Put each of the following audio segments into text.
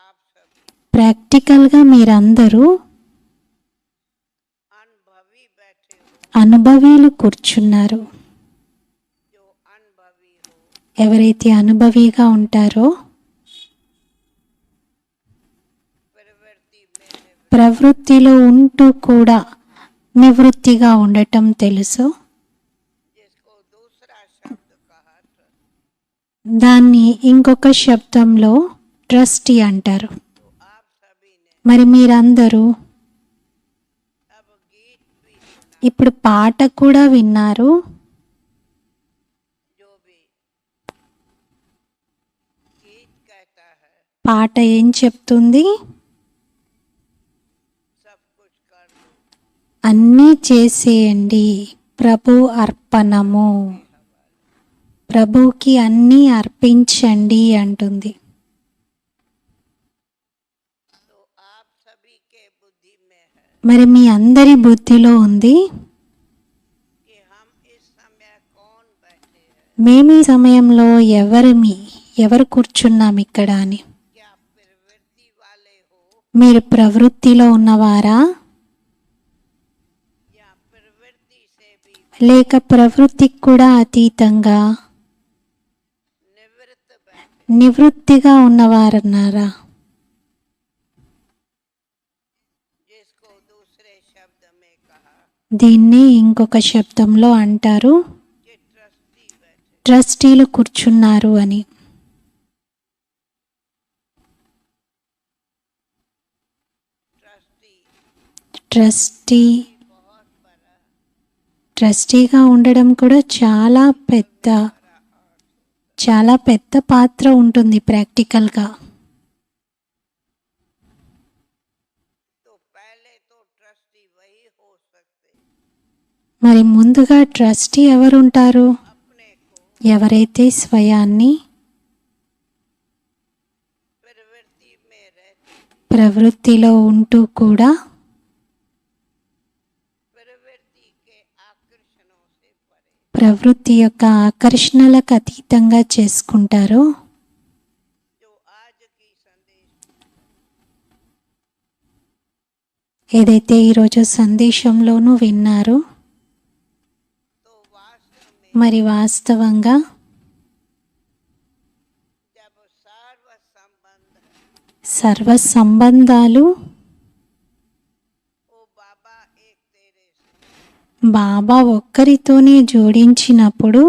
आप सभी ప్రాక్టికల్గా మీరందరూ अनुभवी बैठे हो, అనుభవీలు కూర్చున్నారు. जो अनुभवी हो ఎవరైతే అనుభవిగా ఉంటారో प्रवृत्ति में निवृत्त, ప్రవృత్తిలో ఉంటూ కూడా నివృత్తిగా ఉండటం తెలుసు. जिसको दूसरा शब्द कहा trust, దాన్ని ఇంకొక శబ్దంలో ట్రస్టీ అంటారు. तो आप सभी ने మరి మీరందరూ अब गीत भी सुना, ఇప్పుడు పాట కూడా విన్నారు. जो भी गीत कहता है పాట ఏం చెప్తుంది? सब कुछ कर दो, అన్నీ చేసేయండి, ప్రభు అర్పణము, ప్రభుకి అన్నీ అర్పించండి అంటుంది. तो आप सभी के बुद्धि में है మరి మీ అందరి బుద్ధిలో ఉంది कि हम इस समय कौन बैठे हैं, మేము ఈ సమయంలో ఎవరు కూర్చున్నాం ఇక్కడ అని. क्या प्रवृत्ति वाले हो మీరు ప్రవృత్తిలో ఉన్నవారా या प्रवृत्ति से भी లేక ప్రవృత్తికి కూడా అతీతంగా निवृत्त बैठे, నివృత్తిగా ఉన్నవారన్నారా? जिसको दूसरे शब्द में कहा దీన్ని ఇంకొక శబ్దంలో అంటారు कि ट्रस्टी बैठे, ట్రస్టీలు కూర్చున్నారు అని. ट्रस्टी ట్రస్టీ बहुत बड़ा ట్రస్టీగా ఉండడం కూడా చాలా పెద్ద పాత్ర ఉంటుంది ప్రాక్టికల్గా. तो पहले तो ट्रस्टी वही हो सकते మరి ముందుగా ట్రస్టీ ఎవరుంటారు? अपने को ఎవరైతే స్వయాన్ని प्रवृत्ति में रहते, ప్రవృత్తిలో ఉంటూ కూడా प्रवृत्ति के आकर्षणों से परे, ప్రవృత్తి యొక్క ఆకర్షణలకు అతీతంగా చేసుకుంటారో जो आज की संदेश ఏదైతే ఈరోజు సందేశంలోనూ విన్నారో, तो वास्तव में మరి వాస్తవంగా जब सर्व संबंध సర్వ సంబంధాలు वो बाबा एक तेरे से, బాబా ఒక్కరితోనే జోడించినప్పుడు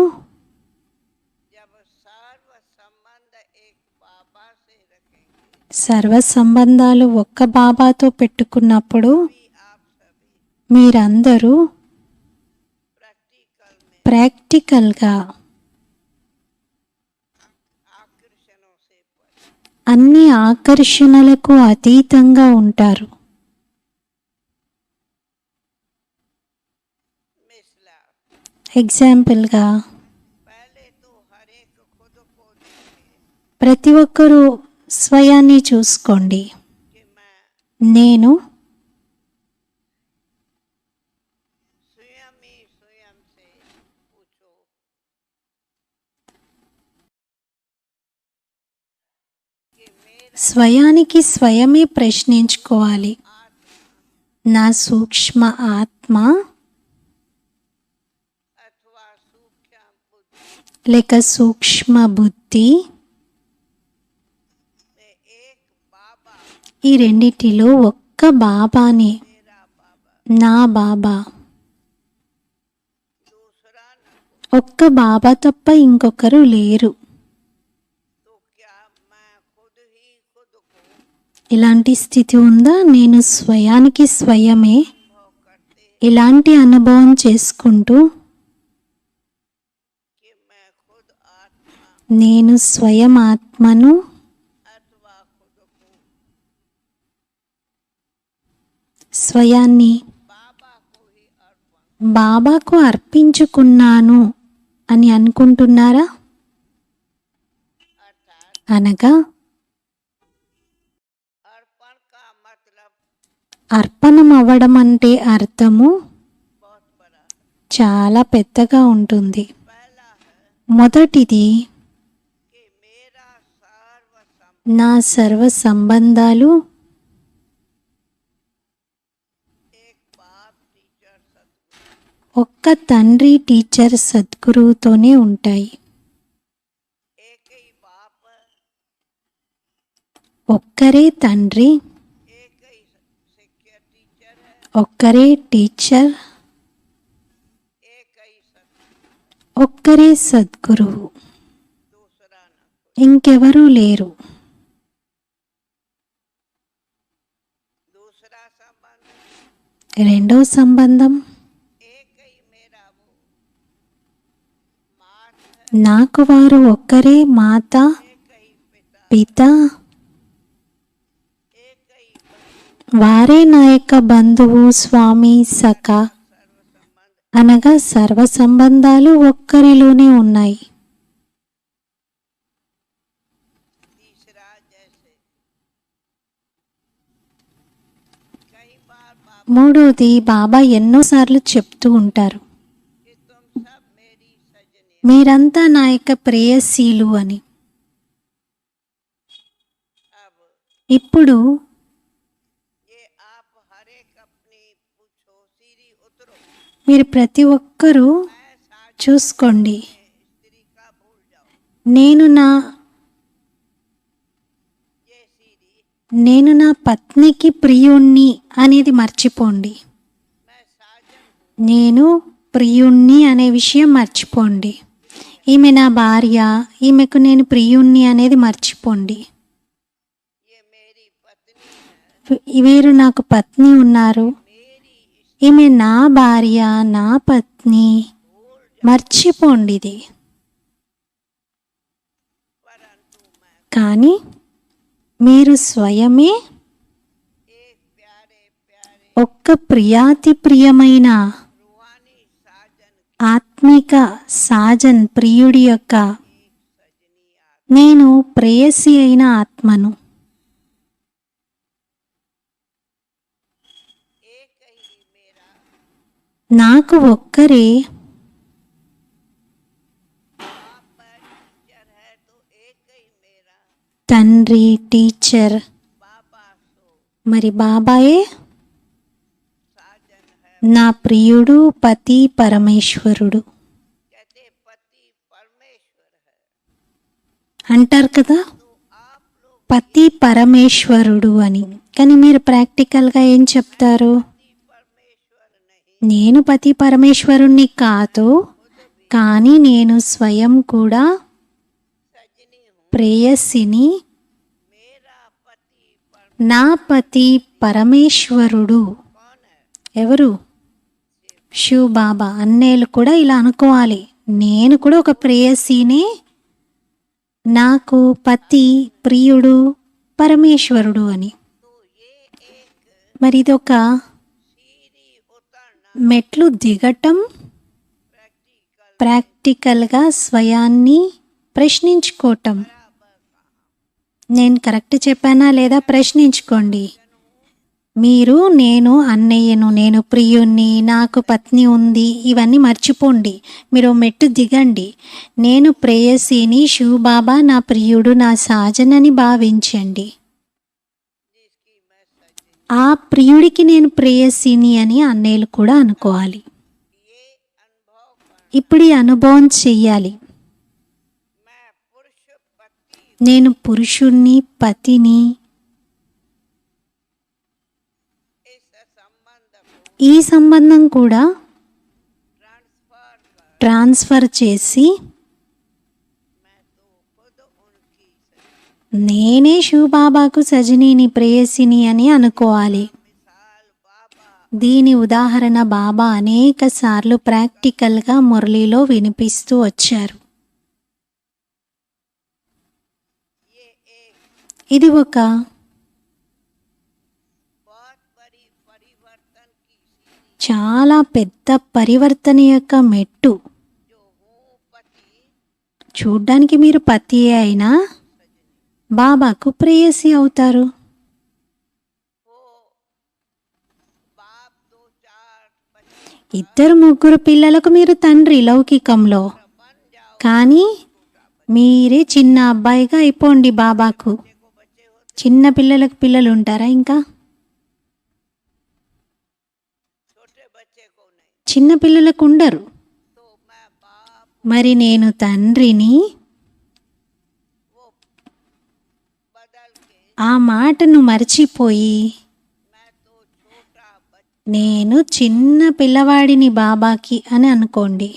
जब सर्व संबंध एक बाबा से रखेंगे, సర్వ సంబంధాలు ఒక్క బాబాతో పెట్టుకున్నప్పుడు भी आप सभी మీరందరూ प्रैक्टिकल में ప్రాక్టికల్గా आकर्षणों से परे, అన్ని ఆకర్షణలకు అతీతంగా ఉంటారు. मिसला ఎగ్జాంపుల్గా पहले तो हर एक खुद को देखे ప్రతి ఒక్కరూ స్వయాన్ని చూసుకోండి. कि मैं నేను स्वयं ही स्वयं से पूछो कि मेरा స్వయానికి స్వయమే ప్రశ్నించుకోవాలి. నా సూక్ష్మ ఆత్మ अथवा सूक्ष्म बुद्धि లేక సూక్ష్మ బుద్ధి में एक बाबा, ఈ రెండిటిలో ఒక్క బాబానే, मेरा बाबा, నా బాబా, दूसरा न हो, ఒక్క బాబా తప్ప ఇంకొకరు లేరు. तो क्या मैं खुद ही खुद को ఇలాంటి స్థితి ఉందా? నేను స్వయానికి స్వయమే अनुभव करते ఇలాంటి అనుభవం చేసుకుంటూ कि मैं खुद आत्मा నేను స్వయం ఆత్మను अथवा खुद को స్వయాన్ని बाबा को ही अर्पण, బాబాకు అర్పించుకున్నాను అని అనుకుంటున్నారా? अर्थात అనగా अर्पण का मतलब అర్పణం అవ్వడం అంటే అర్థము बहुत बड़ा है। చాలా పెద్దగా ఉంటుంది. पहला है మొదటిది कि मेरा सर्व संबंध నా సర్వ సంబంధాలు एक बाप टीचर सतगुरु, ఒక్క తండ్రి టీచర్ సద్గురువుతోనే ఉంటాయి. एक ही बाप, ఒక్కరే తండ్రి, एक ही शिक्षक टीचर है, ఒక్కరే టీచర్, एक ही सतगुरु, ఒక్కరే సద్గురువు, दूसरा न। ఇంకెవరూ లేరు. दूसरा संबंध, రెండో సంబంధం, एक ही मेरा वो मात है, నాకు వారు ఒక్కరే మాత, एक ही पिता, పిత, एक ही बंधु, వారే నా యొక్క బంధువు, స్వామి, సఖ सर्व संबंध। అనగా సర్వ సంబంధాలు ఒక్కరిలోనే ఉన్నాయి. तीसरा जैसे कई बार बाप మూడోది బాబా ఎన్నోసార్లు చెప్తూ ఉంటారు, कि तुम सब मेरी सजनी, మీరంతా నా యొక్క ప్రేయసీలు అని. अब ఇప్పుడు ये आप हर एक अपनी पूछो सीरी उतरो, మీరు ప్రతి ఒక్కరూ मैं साझ చూసుకోండి, स्त्री का भूल जाओ, నేను నా ये सीरी నేను నా పత్నికి ప్రియుణ్ణి అనేది మర్చిపోండి. मैं साजन हूँ, నేను ప్రియుణ్ణి అనే విషయం మర్చిపోండి. ఈమె నా భార్య, ఈమెకు నేను ప్రియుణ్ణి అనేది మర్చిపోండి. ये मेरी पत्नी है, వీరు నాకు పత్ని ఉన్నారు, मेरी ఈమె నా భార్య, నా పత్ని, మర్చిపోండి ఇది. परंतु मैं కానీ మీరు స్వయమే एक प्यारे प्यारे ఒక్క ప్రియాతి ప్రియమైన रूहानी साजन ఆత్మిక సాజన్ ప్రియుడి యొక్క सजनी आ, నేను ప్రేయసి అయిన ఆత్మను. एक ही मेरा నాకు ఒక్కరే बाप है, टीचर है, तो एक ही मेरा తండ్రి, టీచర్, बाबा सो మరి బాబాయే साजन है। నా ప్రియుడు, పతి, పరమేశ్వరుడు कहते पति परमेश्वर है, అంటారు కదా, तो आप लोग పతి పరమేశ్వరుడు అని. కానీ మీరు ప్రాక్టికల్గా ఏం చెప్తారు? पति परमेश्वर नहीं, నేను పతి పరమేశ్వరుణ్ణి కాదు, కానీ నేను స్వయం కూడా सजनी हूँ, ప్రేయసిని, मेरा पति నా పతి పరమేశ్వరుడు. कौन है? ఎవరు? శివ్ బాబా. అన్నేలు కూడా ఇలా అనుకోవాలి, నేను కూడా ఒక ప్రేయసిని, నాకు పతి ప్రియుడు పరమేశ్వరుడు అని. तो ये एक మరి ఇది ఒక सीढ़ी उतरना మెట్లు దిగటం, प्रैक्टिकल ప్రాక్టికల్గా స్వయాన్ని ప్రశ్నించుకోవటం. నేను కరెక్ట్ చెప్పానా లేదా ప్రశ్నించుకోండి. మీరు నేను అన్నయ్యను, నేను ప్రియుణ్ణి, నాకు పత్ని ఉంది, ఇవన్నీ మర్చిపోండి. మీరు మెట్టు దిగండి. నేను ప్రేయసిని, శివ్ బాబా నా ప్రియుడు, నా సాజనని భావించండి. जिसकी मैं सजनी, ఆ ప్రియుడికి నేను ప్రేయసిని అని అన్నయ్యలు కూడా అనుకోవాలి. ये अनुभव कर ఇప్పుడు ఈ అనుభవం చెయ్యాలి. मैं पुरुष पति నేను పురుషుణ్ణి, పతిని. इस संबंध को ఈ సంబంధం కూడా ट्रांसफर कर, ట్రాన్స్ఫర్ చేసి मैं तो खुद उनकी सजनी, నేనే శివ్ బాబాకు సజనీని, ప్రేయసిని అని అనుకోవాలి. मिसाल बाबा దీని ఉదాహరణ బాబా అనేక సార్లు ప్రాక్టికల్గా మురళీలో వినిపిస్తూ వచ్చారు. ये एक ఇది ఒక बहुत बड़ी परिवर्तन की सीढ़ी, చాలా పెద్ద పరివర్తన యొక్క మెట్టు. जो हूँ पति చూడ్డానికి మీరు పతి అయినా బాబాకు ప్రేయసి అవుతారు. वो बाप दो चार बच्चे ఇద్దరు ముగ్గురు పిల్లలకు మీరు తండ్రి లౌకికంలో, बन जाओ, కానీ మీరే చిన్న అబ్బాయిగా అయిపోండి బాబాకు. को చిన్న పిల్లలకు పిల్లలు ఉంటారా? ఇంకా छोटे बच्चे को नहीं। చిన్న పిల్లలకు ఉండరు. तो मैं बाप, మరి నేను తండ్రిని वो बदल के ఆ మాటను మర్చిపోయి मैं तो छोटा बच्चा, నేను చిన్న పిల్లవాడిని బాబాకి అని అనుకోండి.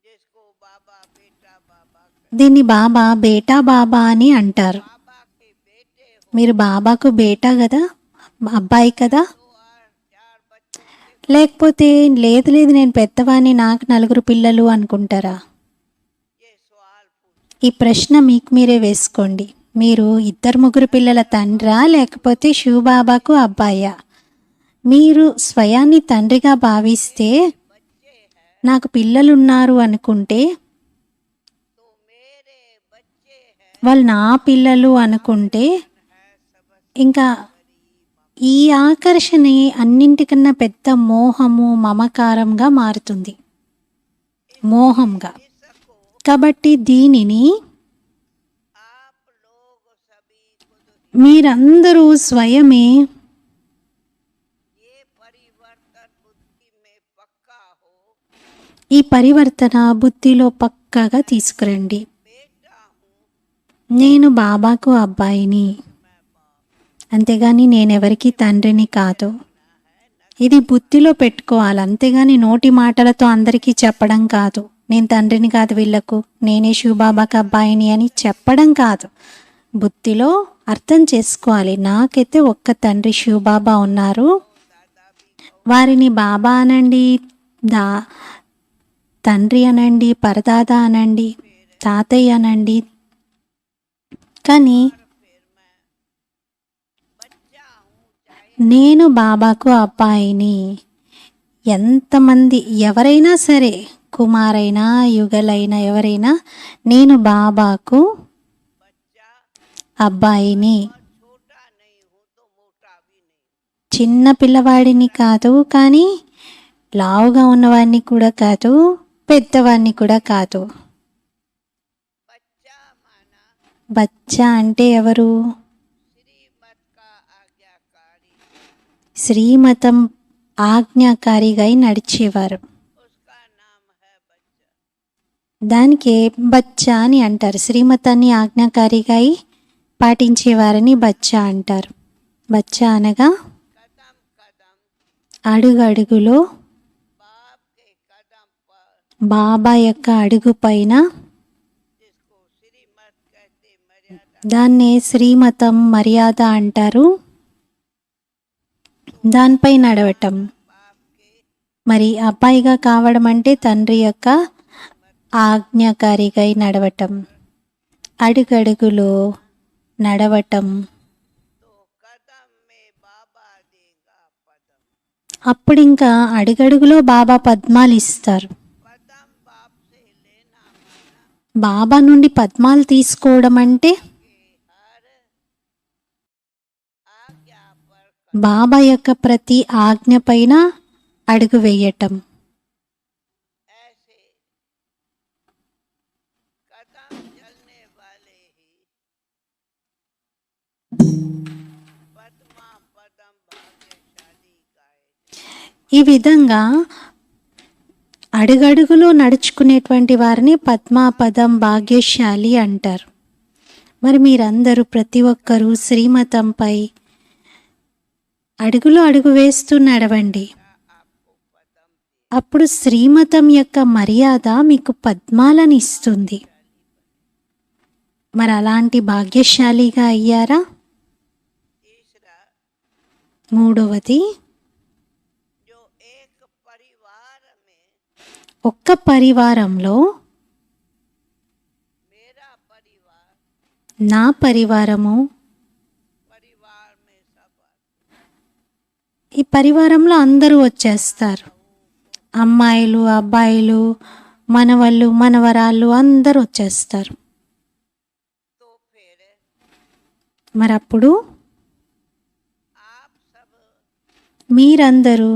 जिसको बाबा बेटा बाबा దీన్ని బాబా బేటా బాబా అని అంటారు. बाबा के बेटे हो మీరు బాబాకు బేటా కదా, అబ్బాయి కదా. तो और 4 बच्चों के లేకపోతే లేదు లేదు నేను పెద్దవాడిని, నాకు 4 పిల్లలు అనుకుంటారా? ये सवाल पूछ। ఈ ప్రశ్న మీకు మీరే వేసుకోండి. మీరు 2-3 పిల్లల తండ్రా లేకపోతే శివబాబాకు అబ్బాయా? మీరు స్వయాన్ని తండ్రిగా భావిస్తే, बच्चे हैं నాకు పిల్లలున్నారు అనుకుంటే, तो मेरे बच्चे हैं వాళ్ళు నా పిల్లలు అనుకుంటే, ఇంకా ఈ ఆకర్షణ అన్నింటికన్నా పెద్ద మోహము మమకారంగా మారుతుంది, మోహంగా. इसको కాబట్టి దీనిని आप लोग सभी खुद మీరందరూ స్వయమే ये परिवर्तन बुद्धि में पक्का हो। ఈ పరివర్తన బుద్ధిలో పక్కాగా తీసుకురండి. बेटा हूँ, నేను బాబాకు అబ్బాయిని, అంతేగాని నేనెవరికి తండ్రిని కాదు. ఇది బుద్ధిలో పెట్టుకోవాలి, అంతేగాని నోటి మాటలతో అందరికీ చెప్పడం కాదు. నేను తండ్రిని కాదు వీళ్ళకు, నేనే శివబాబాకు అబ్బాయిని అని చెప్పడం కాదు. బుద్ధిలో అర్థం చేసుకోవాలి, నాకైతే ఒక్క తండ్రి శివబాబా ఉన్నారు, వారిని బాబా అనండి, తండ్రి అనండి, పరదాదా అనండి, తాతయ్య అనండి. కానీ बच्चा हूँ चाहे నేను బాబాకు అబ్బాయిని. ఎంతమంది ఎవరైనా సరే, కుమారైనా యుగలైనా ఎవరైనా, నేను బాబాకు बच्चा అబ్బాయిని. छोटा नहीं हूँ तो मोटा भी नहीं। చిన్న పిల్లవాడిని కాదు, కానీ లావుగా ఉన్నవాడిని కూడా కాదు, పెద్దవాడిని కూడా కాదు. बच्चा माना బచ్చా అంటే ఎవరు? श्रीमत का आज्ञाकारी, శ్రీమతం ఆజ్ఞాకారిగా నడిచేవారు. उसका नाम है बच्चा। దానికే బచ్చా అని అంటారు. శ్రీమతాన్ని ఆజ్ఞాకారిగా పాటించేవారని బచ్చా అంటారు. బచ్చా అనగా कदम कदम అడుగడుగులో बाप के कदम पर, బాబా యొక్క అడుగు పైన, जिसको श्रीमत कहते मर्यादा, దాన్నే శ్రీమతం మర్యాద అంటారు, దానిపై నడవటం. बाप के మరి అబ్బాయిగా కావడం అంటే తండ్రి యొక్క ఆజ్ఞాకారిగా నడవటం, అడుగడుగులో నడవటం. तो कदम में बाबा देगा पदम, అప్పుడు ఇంకా అడుగడుగులో బాబా పద్మాలు ఇస్తారు. पदम बाप से लेना माना బాబా నుండి పద్మాలు తీసుకోవడం అంటే कि हर आज्ञा पर బాబా యొక్క ప్రతి ఆజ్ఞ పైన అడుగు వేయటం. ऐसे कदम चलने वाले ही पद्मा पदम भाग्यशाली गाए। ఈ విధంగా అడుగడుగులో నడుచుకునేటువంటి వారిని పద్మాపదం భాగ్యశాలి అంటారు. మరి మీరందరూ ప్రతి ఒక్కరూ శ్రీమతంపై అడుగులో అడుగు వేస్తూ నడవండి. అప్పుడు శ్రీమతం యొక్క మర్యాద మీకు పద్మాలను ఇస్తుంది. మరి అలాంటి భాగ్యశాలిగా అయ్యారా? तीसरा, మూడవది, जो एक परिवार में, ఒక్క పరివారంలో मेरा परिवार, నా పరివారము, परिवार में सब ఈ పరివారంలో అందరూ వచ్చేస్తారు. అమ్మాయిలు, అబ్బాయిలు, మనవళ్ళు, మనవరాళ్ళు అందరూ వచ్చేస్తారు. तो फिर మరి అప్పుడు आप सब మీరందరూ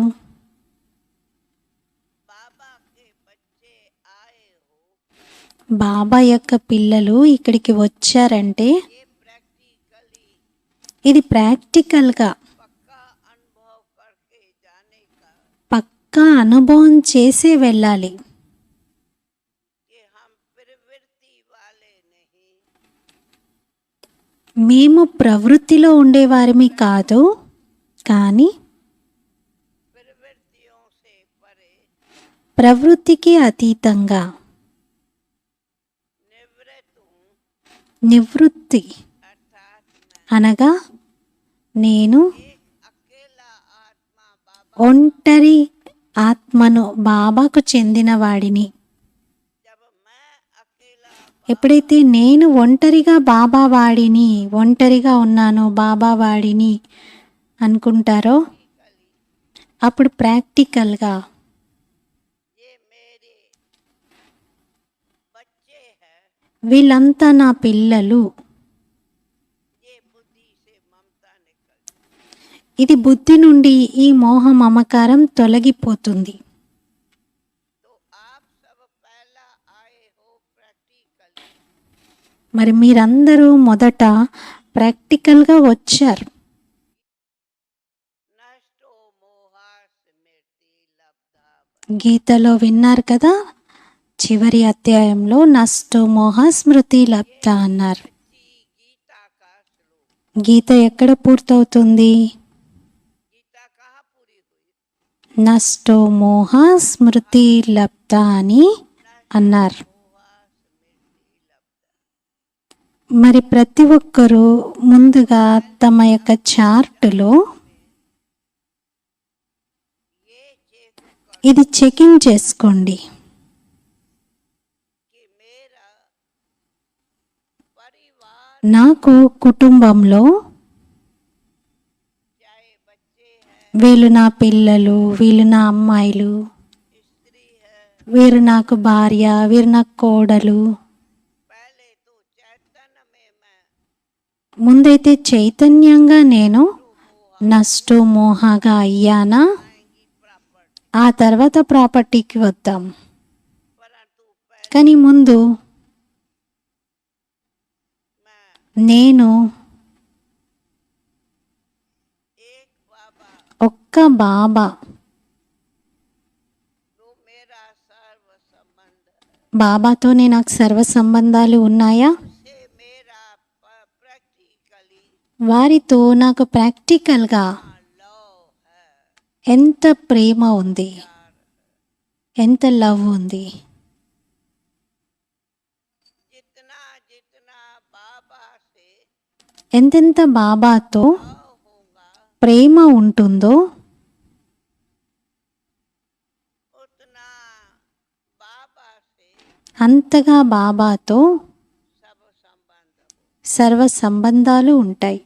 बाबा के बच्चे आए हो, బాబా యొక్క పిల్లలు ఇక్కడికి వచ్చారంటే ये प्रैक्टिकली ఇది ప్రాక్టికల్గా पक्का अनुभव करके जाने का పక్కా అనుభవం చేసే వెళ్ళాలి. कि हम प्रवृत्ति वाले नहीं, మేము ప్రవృత్తిలో ఉండేవారిమి కాదు, కానీ प्रवृत्तियों से परे ప్రవృత్తికి అతీతంగా निवृत्त हूँ, నివృత్తి अर्थात मैं అనగా నేను एक अकेला आत्मा बाबा। ఒంటరి ఆత్మను, బాబాకు చెందిన వాడిని. जब मैं अकेला ఎప్పుడైతే నేను ఒంటరిగా బాబా వాడిని, ఒంటరిగా ఉన్నాను బాబా వాడిని అనుకుంటారో అప్పుడు ప్రాక్టికల్గా ये मेरे बच्चे हैं, వీళ్ళంతా నా పిల్లలు, ये बुद्धि से ममता निकल, ఇది బుద్ధి నుండి ఈ మోహ మమకారం తొలగిపోతుంది. तो आप सब पहला आए हो प्रैक्टिकली, మరి మీరందరూ మొదట ప్రాక్టికల్గా వచ్చారు. नष्टो मोहा स्मृति लब्धा। గీతలో విన్నారు కదా, చివరి అధ్యాయంలో నష్టో మోహ స్మృతి లబ్ధ అన్నారు. गीता का श्लोक, గీత ఎక్కడ పూర్తవుతుంది? गीता कहाँ पूरी हुई? నష్టో మోహ స్మృతి లబ్ధ అని అన్నారు. मोहा स्मृति लब्धा। మరి ప్రతి ఒక్కరూ ముందుగా తమ యొక్క చార్టులో ये चेक कर ఇది చెకింగ్ చేసుకోండి. कि मेरा परिवार నాకు కుటుంబంలో चाहे बच्चे हैं, వీళ్ళు నా పిల్లలు, వీళ్ళు నా అమ్మాయిలు, स्त्री है, వీరు నాకు భార్య, వీరు నాకు కోడలు. पहले तो चैतन्य में मैं ముందైతే చైతన్యంగా నేను నష్టో మోహగా అయ్యానా, आएंगी प्रॉपर्टी, ఆ తర్వాత ప్రాపర్టీకి వద్దాం. परंतु पहले కానీ ముందు मैं నేను एक बाबा ఒక్క బాబా, जो मेरा सर्व संबंध है, బాబాతోనే నాకు సర్వ సంబంధాలు ఉన్నాయా, से मेरा प्रैक्टिकली వారితో నాకు ప్రాక్టికల్గా लव है, ఎంత ప్రేమ ఉంది, ఎంత లవ్ ఉంది. जितना जितना बाबा से ఎంతెంత బాబాతో लव होगा ప్రేమ ఉంటుందో उतना बाबा से అంతగా బాబాతో सब संबंध हो। సర్వ సంబంధాలు ఉంటాయి.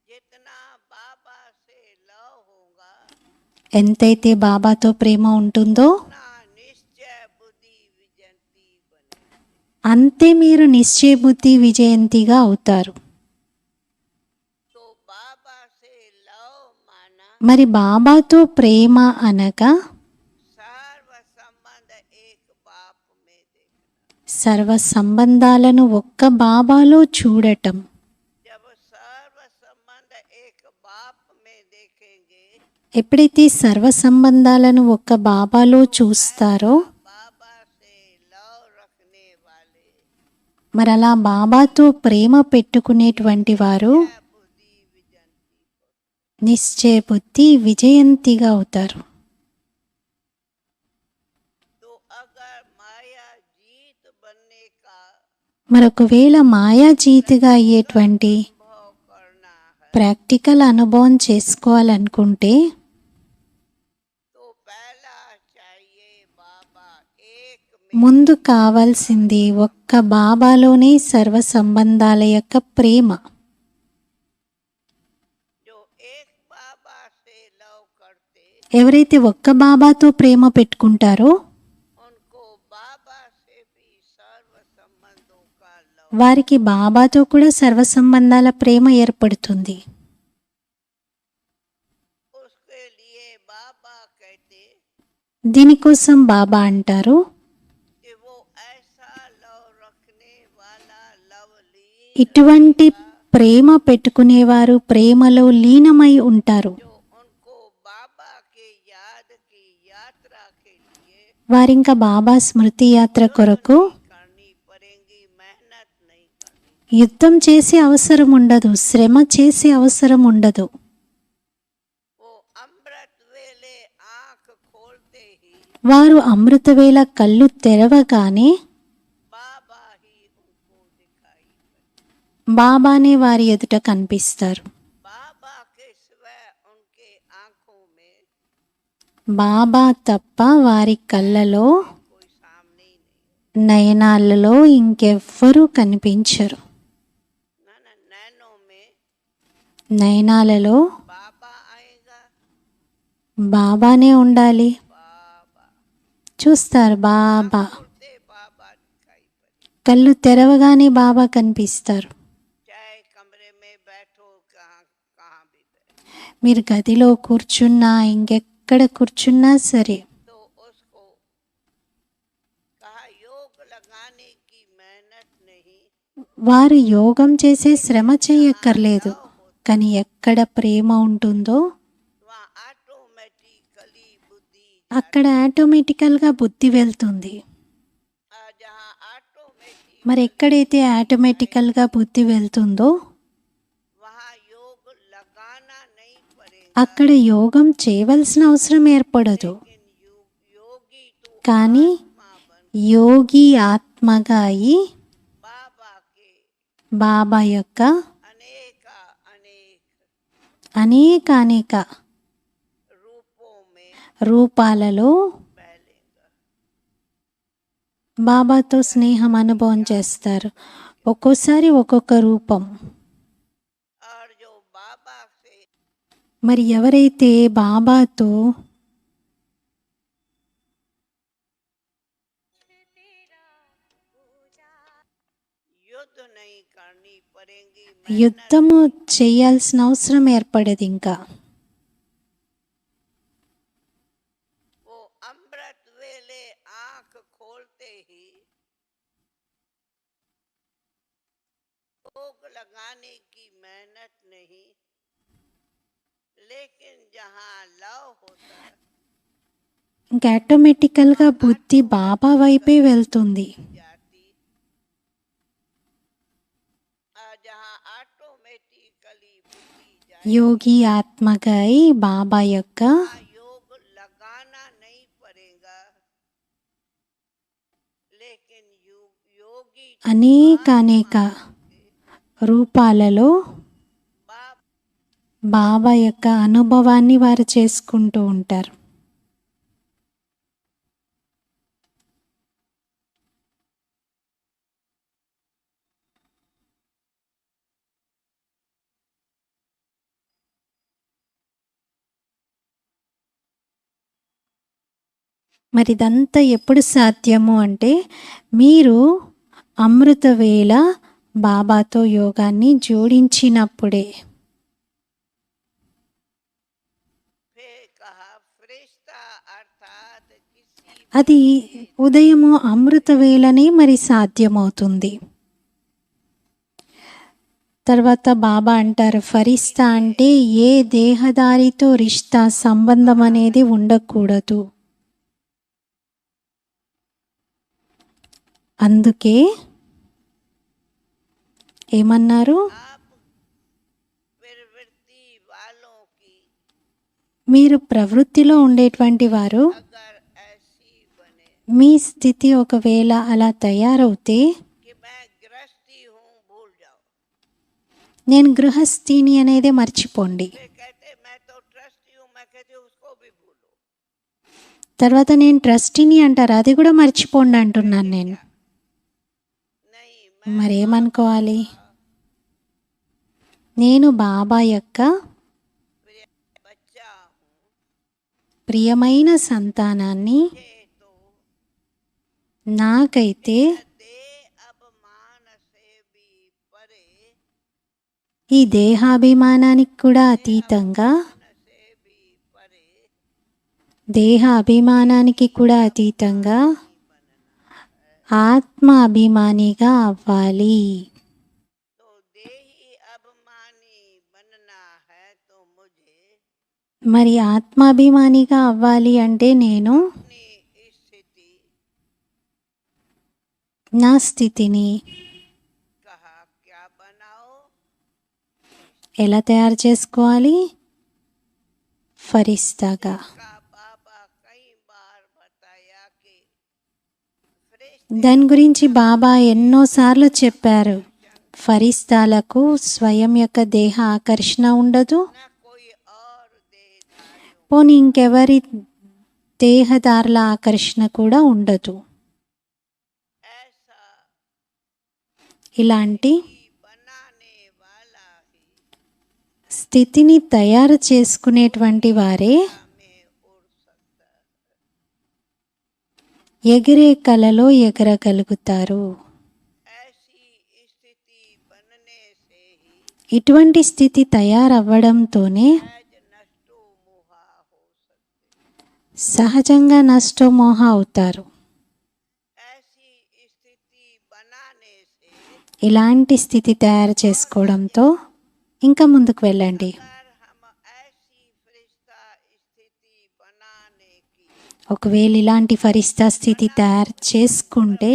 जितना बाबा से लव होगा ఎంతైతే బాబాతో ప్రేమ ఉంటుందో उतना निश्चय बुद्धि विजंती बने। అంతే మీరు నిశ్చయ బుద్ధి విజయంతిగా అవుతారు. तो बाबा से लव माना మరి బాబాతో ప్రేమ అనగా सर्व संबंध एक बाप में देखना। సర్వ సంబంధాలను ఒక్క బాబాలో చూడటం. जब सर्व संबंध एक बाप में देखेंगे, ఎప్పుడైతే సర్వ సంబంధాలను ఒక్క బాబాలో చూస్తారో बाबा से लव रखने वाले మరి అలా బాబాతో ప్రేమ పెట్టుకునేటువంటి వారు बुद्धि विजंती। నిశ్చయ బుద్ధి విజయంతిగా అవుతారు. तो अगर माया जीत बनने का మరొకవేళ మాయాజీతిగా అయ్యేటువంటి अनुभव करना है, ప్రాక్టికల్ అనుభవం చేసుకోవాలనుకుంటే तो पहला चाहिए बाबा एक में। ముందు కావాల్సింది ఒక్క బాబాలోనే సర్వ సంబంధాల యొక్క ప్రేమ. जो एक बाबा से लव करते, ఎవరైతే ఒక్క బాబాతో ప్రేమ పెట్టుకుంటారో उनको बाबा से भी सर्व संबंधों का लव। వారికి బాబాతో కూడా సర్వ సంబంధాల ప్రేమ ఏర్పడుతుంది. उसके लिए बाबा कहते దీనికోసం బాబా అంటారు, कि वो ऐसा लव रखने वाला लवली ఇటువంటి ప్రేమ పెట్టుకునేవారు ప్రేమలో లీనమై ఉంటారు. जो उनको बाबा के याद की यात्रा के लिए వారింకా బాబా స్మృతి యాత్ర కొరకు करनी पड़ेगी, मेहनत नहीं करनी। యుద్ధం చేసే అవసరం ఉండదు, శ్రమ చేసే అవసరం ఉండదు. वो अमृत वेले आंख खोलते ही వారు అమృతవేళ కళ్ళు తెరవగానే बाबा ही उनको दिखाई पड़े। బాబానే వారి ఎదుట కనిపిస్తారు. बाबा के सिवा उनके आंखों में బాబా తప్ప వారి కళ్ళలో कोई सामने ही नहीं। నయనాలలో ఇంకెవ్వరూ కనిపించరు. ना ना नैनों में నయనాలలో बाबा आएगा, బాబానే ఉండాలి. बाबा చూస్తారు బాబా. बोलते बाबा दिखाई पड़े। కళ్ళు తెరవగానే బాబా కనిపిస్తారు. चाहे कमरे में बैठो, कहाँ कहाँ भी बैठो, మీరు గదిలో కూర్చున్నా ఇంకెక్కడ కూర్చున్నా సరే तो उसको कहा योग लगाने की मेहनत नहीं, వారు యోగం చేసే శ్రమ చేయక్కర్లేదు. కానీ ఎక్కడ ప్రేమ ఉంటుందో वहाँ ऑटोमेटिकली बुद्धि అక్కడ ఆటోమేటికల్గా బుద్ధి వెళ్తుంది. जहाँ ऑटोमेटिक మరి ఎక్కడైతే ఆటోమేటికల్గా బుద్ధి వెళ్తుందో वहाँ योग लगाना नहीं पड़ेगा। అక్కడ యోగం చేయవలసిన అవసరం ఏర్పడదు. लेकिन योगी तो కానీ आत्मा बन యోగి ఆత్మగా అయి बाबा के బాబా యొక్క अनेक अनेक అనేక అనేక रूपों में రూపాలలో बहलेगा। బాబాతో స్నేహం అనుభవం చేస్తారు. ఒక్కోసారి ఒక్కొక్క రూపం. और जो बाबा से మరి ఎవరైతే బాబాతో युद्ध नहीं करनी पड़ेगी, యుద్ధము చేయాల్సిన అవసరం ఏర్పడదు. ఇంకా वो अमृत वेले आंख खोलते ही योग लगाने की मेहनत नहीं, लेकिन जहाँ लव होता है ఇంకా ఆటోమేటికల్గా బుద్ధి బాబా వైపే వెళ్తుంది. जाती, और जहाँ ऑटोमेटिकली बुद्धि जाए, యోగి ఆత్మగా అయి బాబా యొక్క वहाँ योग लगाना नहीं पड़ेगा, लेकिन योगी అనేక అనేక రూపాలలో बाप బాబా యొక్క అనుభవాన్ని వారు చేసుకుంటూ ఉంటారు. మరి ఇదంతా ఎప్పుడు సాధ్యము అంటే మీరు అమృతవేళ బాబాతో యోగాన్ని జోడించినప్పుడే. फिर कहा फरिश्ता अर्थात किसी అది ఉదయము అమృతవేళనే మరి సాధ్యమవుతుంది. తర్వాత బాబా అంటారు ఫరిస్తా అంటే ఏ దేహదారితో రిష్తా సంబంధం అనేది ఉండకూడదు. అందుకే ఏమన్నారు, आप प्रवृत्ति वालों की మీరు ప్రవృత్తిలో ఉండేటువంటి వారు अगर ऐसी बने మీ స్థితి ఒకవేళ అలా తయారవుతే कि मैं गृहस्थी हूँ भूल जाओ, నేను గృహస్థిని అనేది మర్చిపోండి. वे कहते मैं तो ट्रस्टी हूँ, मैं कहती हूँ उसको भी भूलो। తర్వాత నేను ట్రస్టీని అంటారు, అది కూడా మర్చిపోండి అంటున్నాను నేను. नहीं मैं మరేమనుకోవాలి, నేను బాబా యొక్క बच्चा हूँ, ప్రియమైన సంతానాన్ని. ये तो నాకైతే दे अपमान से भी परे, ఈ దేహాభిమానానికి కూడా అతీతంగా, से भी परे దేహ అభిమానానికి కూడా అతీతంగా ఆత్మ అభిమానిగా అవ్వాలి. तो देही अभिमानी बनना है तो मुझे మరి ఆత్మాభిమానిగా అవ్వాలి అంటే నేను अपनी स्थिति నా స్థితిని कहा क्या बनाओ। ఎలా తయారు చేసుకోవాలి? ఫరిస్తాగా. का बाबा कई बार बताया कि దాని గురించి బాబా ఎన్నోసార్లు చెప్పారు. ఫరిస్తాలకు స్వయం యొక్క దేహ ఆకర్షణ ఉండదు. न कोई और देहधारियों పోనీ ఇంకెవరి దేహదారుల ఆకర్షణ కూడా ఉండదు. ऐसा ఇలాంటి बनाने वाला ही స్థితిని తయారు చేసుకునేటువంటి వారే में उड़ सकता है। ఎగిరే కలలో ఎగరగలుగుతారు. ऐसी स्थिति बनने से ही ఇటువంటి స్థితి తయారవ్వడంతోనే सहज नष्टो मोहा हो सकते। సహజంగా నష్టమోహ అవుతారు. ऐसी स्थिति बनाने से ఇలాంటి స్థితి తయారు చేసుకోవడంతో ఇంకా ముందుకు వెళ్ళండి. अगर हम ऐसी फरिश्ता स्थिति बनाने की ఒకవేళ ఇలాంటి ఫరిస్తా స్థితి తయారు చేసుకుంటే,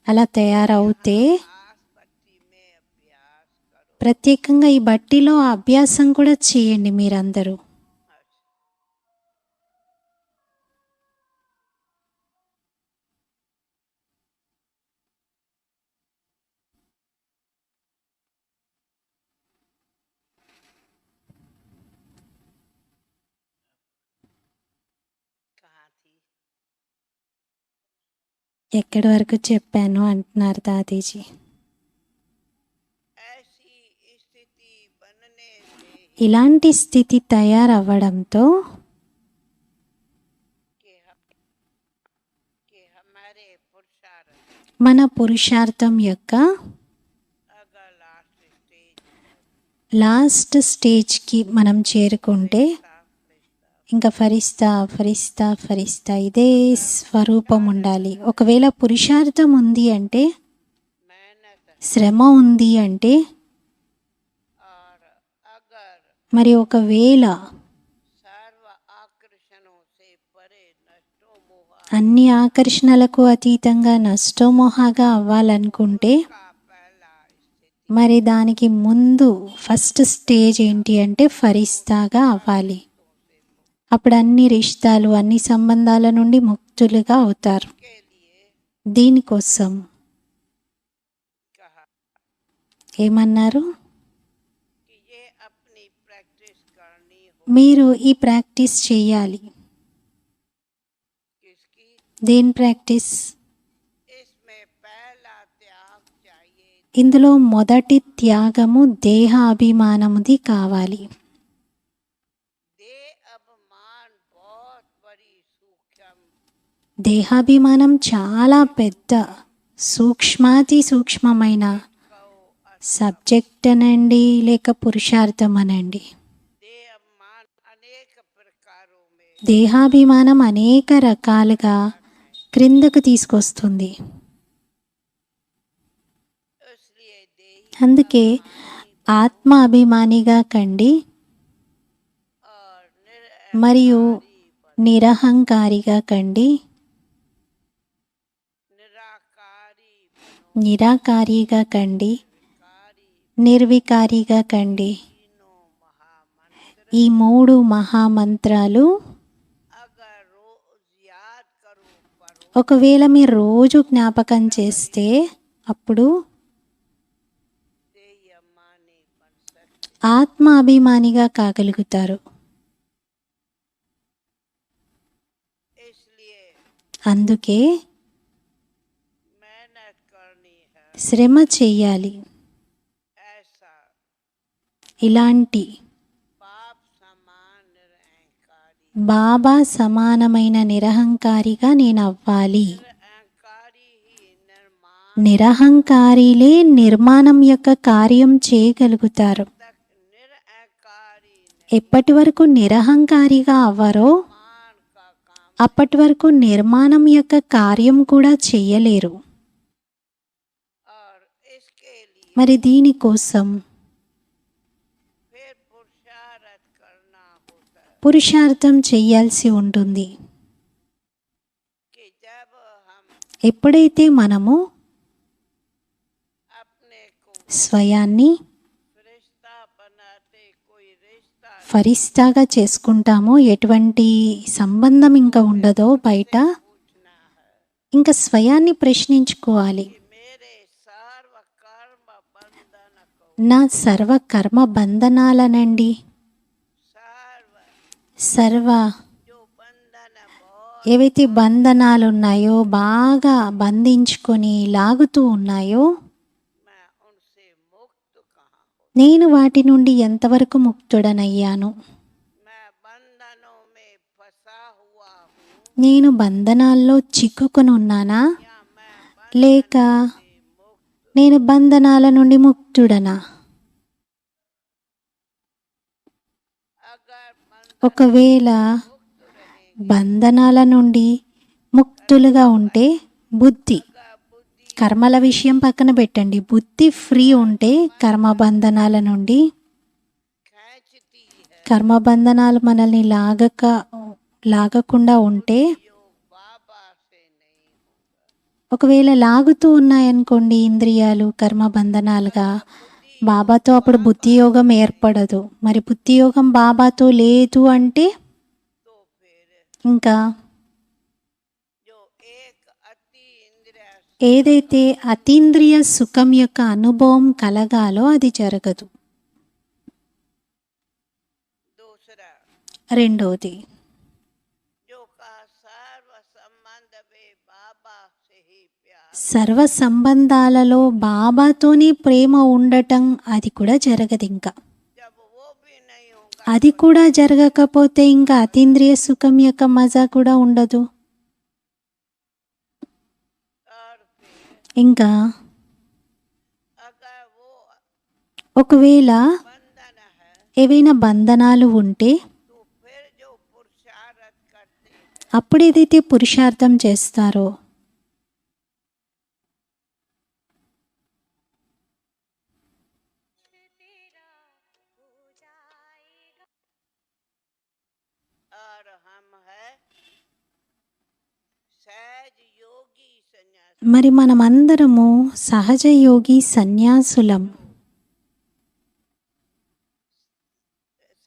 అలా తయారవుతే आस भट्टी में अभ्यास करो। ప్రత్యేకంగా ఈ బట్టిలో అభ్యాసం కూడా చేయండి మీరందరూ. कहाँ थी? ఎక్కడి వరకు చెప్పాను అంటున్నారు దాదీజీ. ऐसी स्थिति बनने से ఇలాంటి స్థితి తయారవ్వడంతో कि हमारे पुरुषार्थ మన పురుషార్థం యొక్క अगर लास्ट स्टेज లాస్ట్ స్టేజ్కి మనం చేరుకుంటే ఇంకా ఫరిస్తా ఫరిస్తా ఫరిస్తా ఇదే స్వరూపం ఉండాలి. ఒకవేళ పురుషార్థం ఉంది అంటే, मेहनत శ్రమ ఉంది అంటే, और अगर మరి ఒకవేళ सर्व आकर्षणों से परे नष्टो मोहा అన్ని ఆకర్షణలకు అతీతంగా నష్టమోహగా అవ్వాలనుకుంటే, का पहला स्थिति మరి దానికి ముందు ఫస్ట్ స్టేజ్ ఏంటి అంటే ఫరిస్తాగా అవ్వాలి. అప్పుడు అన్ని రిష్తాలు అన్ని సంబంధాల నుండి ముక్తులుగా అవుతారు. के लिए దీనికోసం कहा ఏమన్నారు? कि ये अपनी प्रैक्टिस करनी हो। మీరు ఈ ప్రాక్టీస్ చేయాలి. किसकी? దేని ప్రాక్టీస్? इसमें पहला त्याग चाहिए। ఇందులో మొదటి త్యాగము దేహ అభిమానముది కావాలి. दे अपमान बहुत बड़ी सूक्ष्म దేహాభిమానం చాలా పెద్ద సూక్ష్మాతి సూక్ష్మమైన సబ్జెక్ట్ అనండి లేక పురుషార్థం అనండి. दे अपमान अनेक प्रकारों में దేహాభిమానం అనేక రకాలుగా క్రిందకు తీసుకొస్తుంది. इसलिए दे అందుకే ఆత్మ అభిమానిగా కండి और మరియు నిరహంకారిగా కండి. निराकारी నిరాకారిగా కండి, कारी నిర్వికారిగా కండి. तीनों महामंत्र ఈ 3 మహామంత్రాలు अगर रोज याद करो पढ़ो ఒకవేళ మీరు రోజు జ్ఞాపకం చేస్తే అప్పుడు दे अमानी बन सकते। ఆత్మ అభిమానిగా కాగలుగుతారు. इसलिए అందుకే मेहनत करनी है। శ్రమ చెయ్యాలి. ऐसा ఇలాంటి पाप समान निरहंकारी బాబా సమానమైన నిరహంకారిగా నేను అవ్వాలి. निरहंकारी ही निर्माण నిరహంకారిలే నిర్మాణం యొక్క కార్యం చేయగలుగుతారు. तक निरहंकारी ఎప్పటి వరకు నిరహంకారిగా అవ్వరో निर्माण का काम అప్పటి వరకు నిర్మాణం యొక్క కార్యం కూడా చెయ్యలేరు. और इसके लिए మరి దీనికోసం फिर पुरुषार्थ करना होता है పురుషార్థం చెయ్యాల్సి ఉంటుంది. कि जब हम ఎప్పుడైతే మనము अपने को స్వయాన్ని फरिश्ता बनाते कोई रिश्ता ఫరిస్తాగా చేసుకుంటామో, ఎటువంటి సంబంధం ఇంకా ఉండదో బయట, पूछना है ఇంకా స్వయాన్ని ప్రశ్నించుకోవాలి. कि मेरे सर्व कर्म बंधन को నా సర్వ కర్మ బంధనాలనండి, सर्व సర్వ जो बंधन बहुत ఏవైతే బంధనాలు ఉన్నాయో, బాగా బంధించుకొని లాగుతూ ఉన్నాయో, मैं उनसे मुक्त कहाँ हूँ నేను వాటి నుండి ఎంతవరకు ముక్తుడనయ్యాను? मैं बंधनों में फंसा हुआ हूँ నేను బంధనాల్లో చిక్కుకొని ఉన్నానా, या मैं లేక बंधन से मुक्त నేను బంధనాల నుండి ముక్తుడనా? अगर बंधन ఒకవేళ मुक्त रहेंगे బంధనాల నుండి ముక్తులుగా ఉంటే, బుద్ధి, अगर बुद्धि కర్మల విషయం పక్కన పెట్టండి, బుద్ధి ఫ్రీ ఉంటే కర్మ బంధనాల నుండి, खींचती है కర్మబంధనాలు మనల్ని లాగకుండా ఉంటే, जो बाबा से नहीं होगा ఒకవేళ లాగుతూ ఉన్నాయనుకోండి ఇంద్రియాలు కర్మబంధనాలుగా, బాబాతో అప్పుడు బుద్ధి యోగం ఏర్పడదు. మరి బుద్ధి యోగం బాబాతో లేదు అంటే तो फिर ఇంకా जो एक अति इंद्रिय ఏదైతే అతీంద్రియ సుఖం యొక్క అనుభవం కలగాలో అది జరగదు. दूसरा రెండోది, जो का सर्व संबंध में बाबा से ही प्यार సర్వ సంబంధాలలో బాబాతోనే ప్రేమ ఉండటం, అది కూడా జరగదు. ఇంకా जब वो भी नहीं होगा అది కూడా జరగకపోతే ఇంకా అతీంద్రియ సుఖం యొక్క మజా కూడా ఉండదు. और फिर ఇంకా अगर वो ఒకవేళ बंधन है ఏవైనా బంధనాలు ఉంటే, तो फिर जो पुरुषार्थ करते हैं అప్పుడు ఏదైతే పురుషార్థం చేస్తారో, और हम है सहज योगी संन्यास మరి మనమందరము సహజ యోగి సన్యాసులం.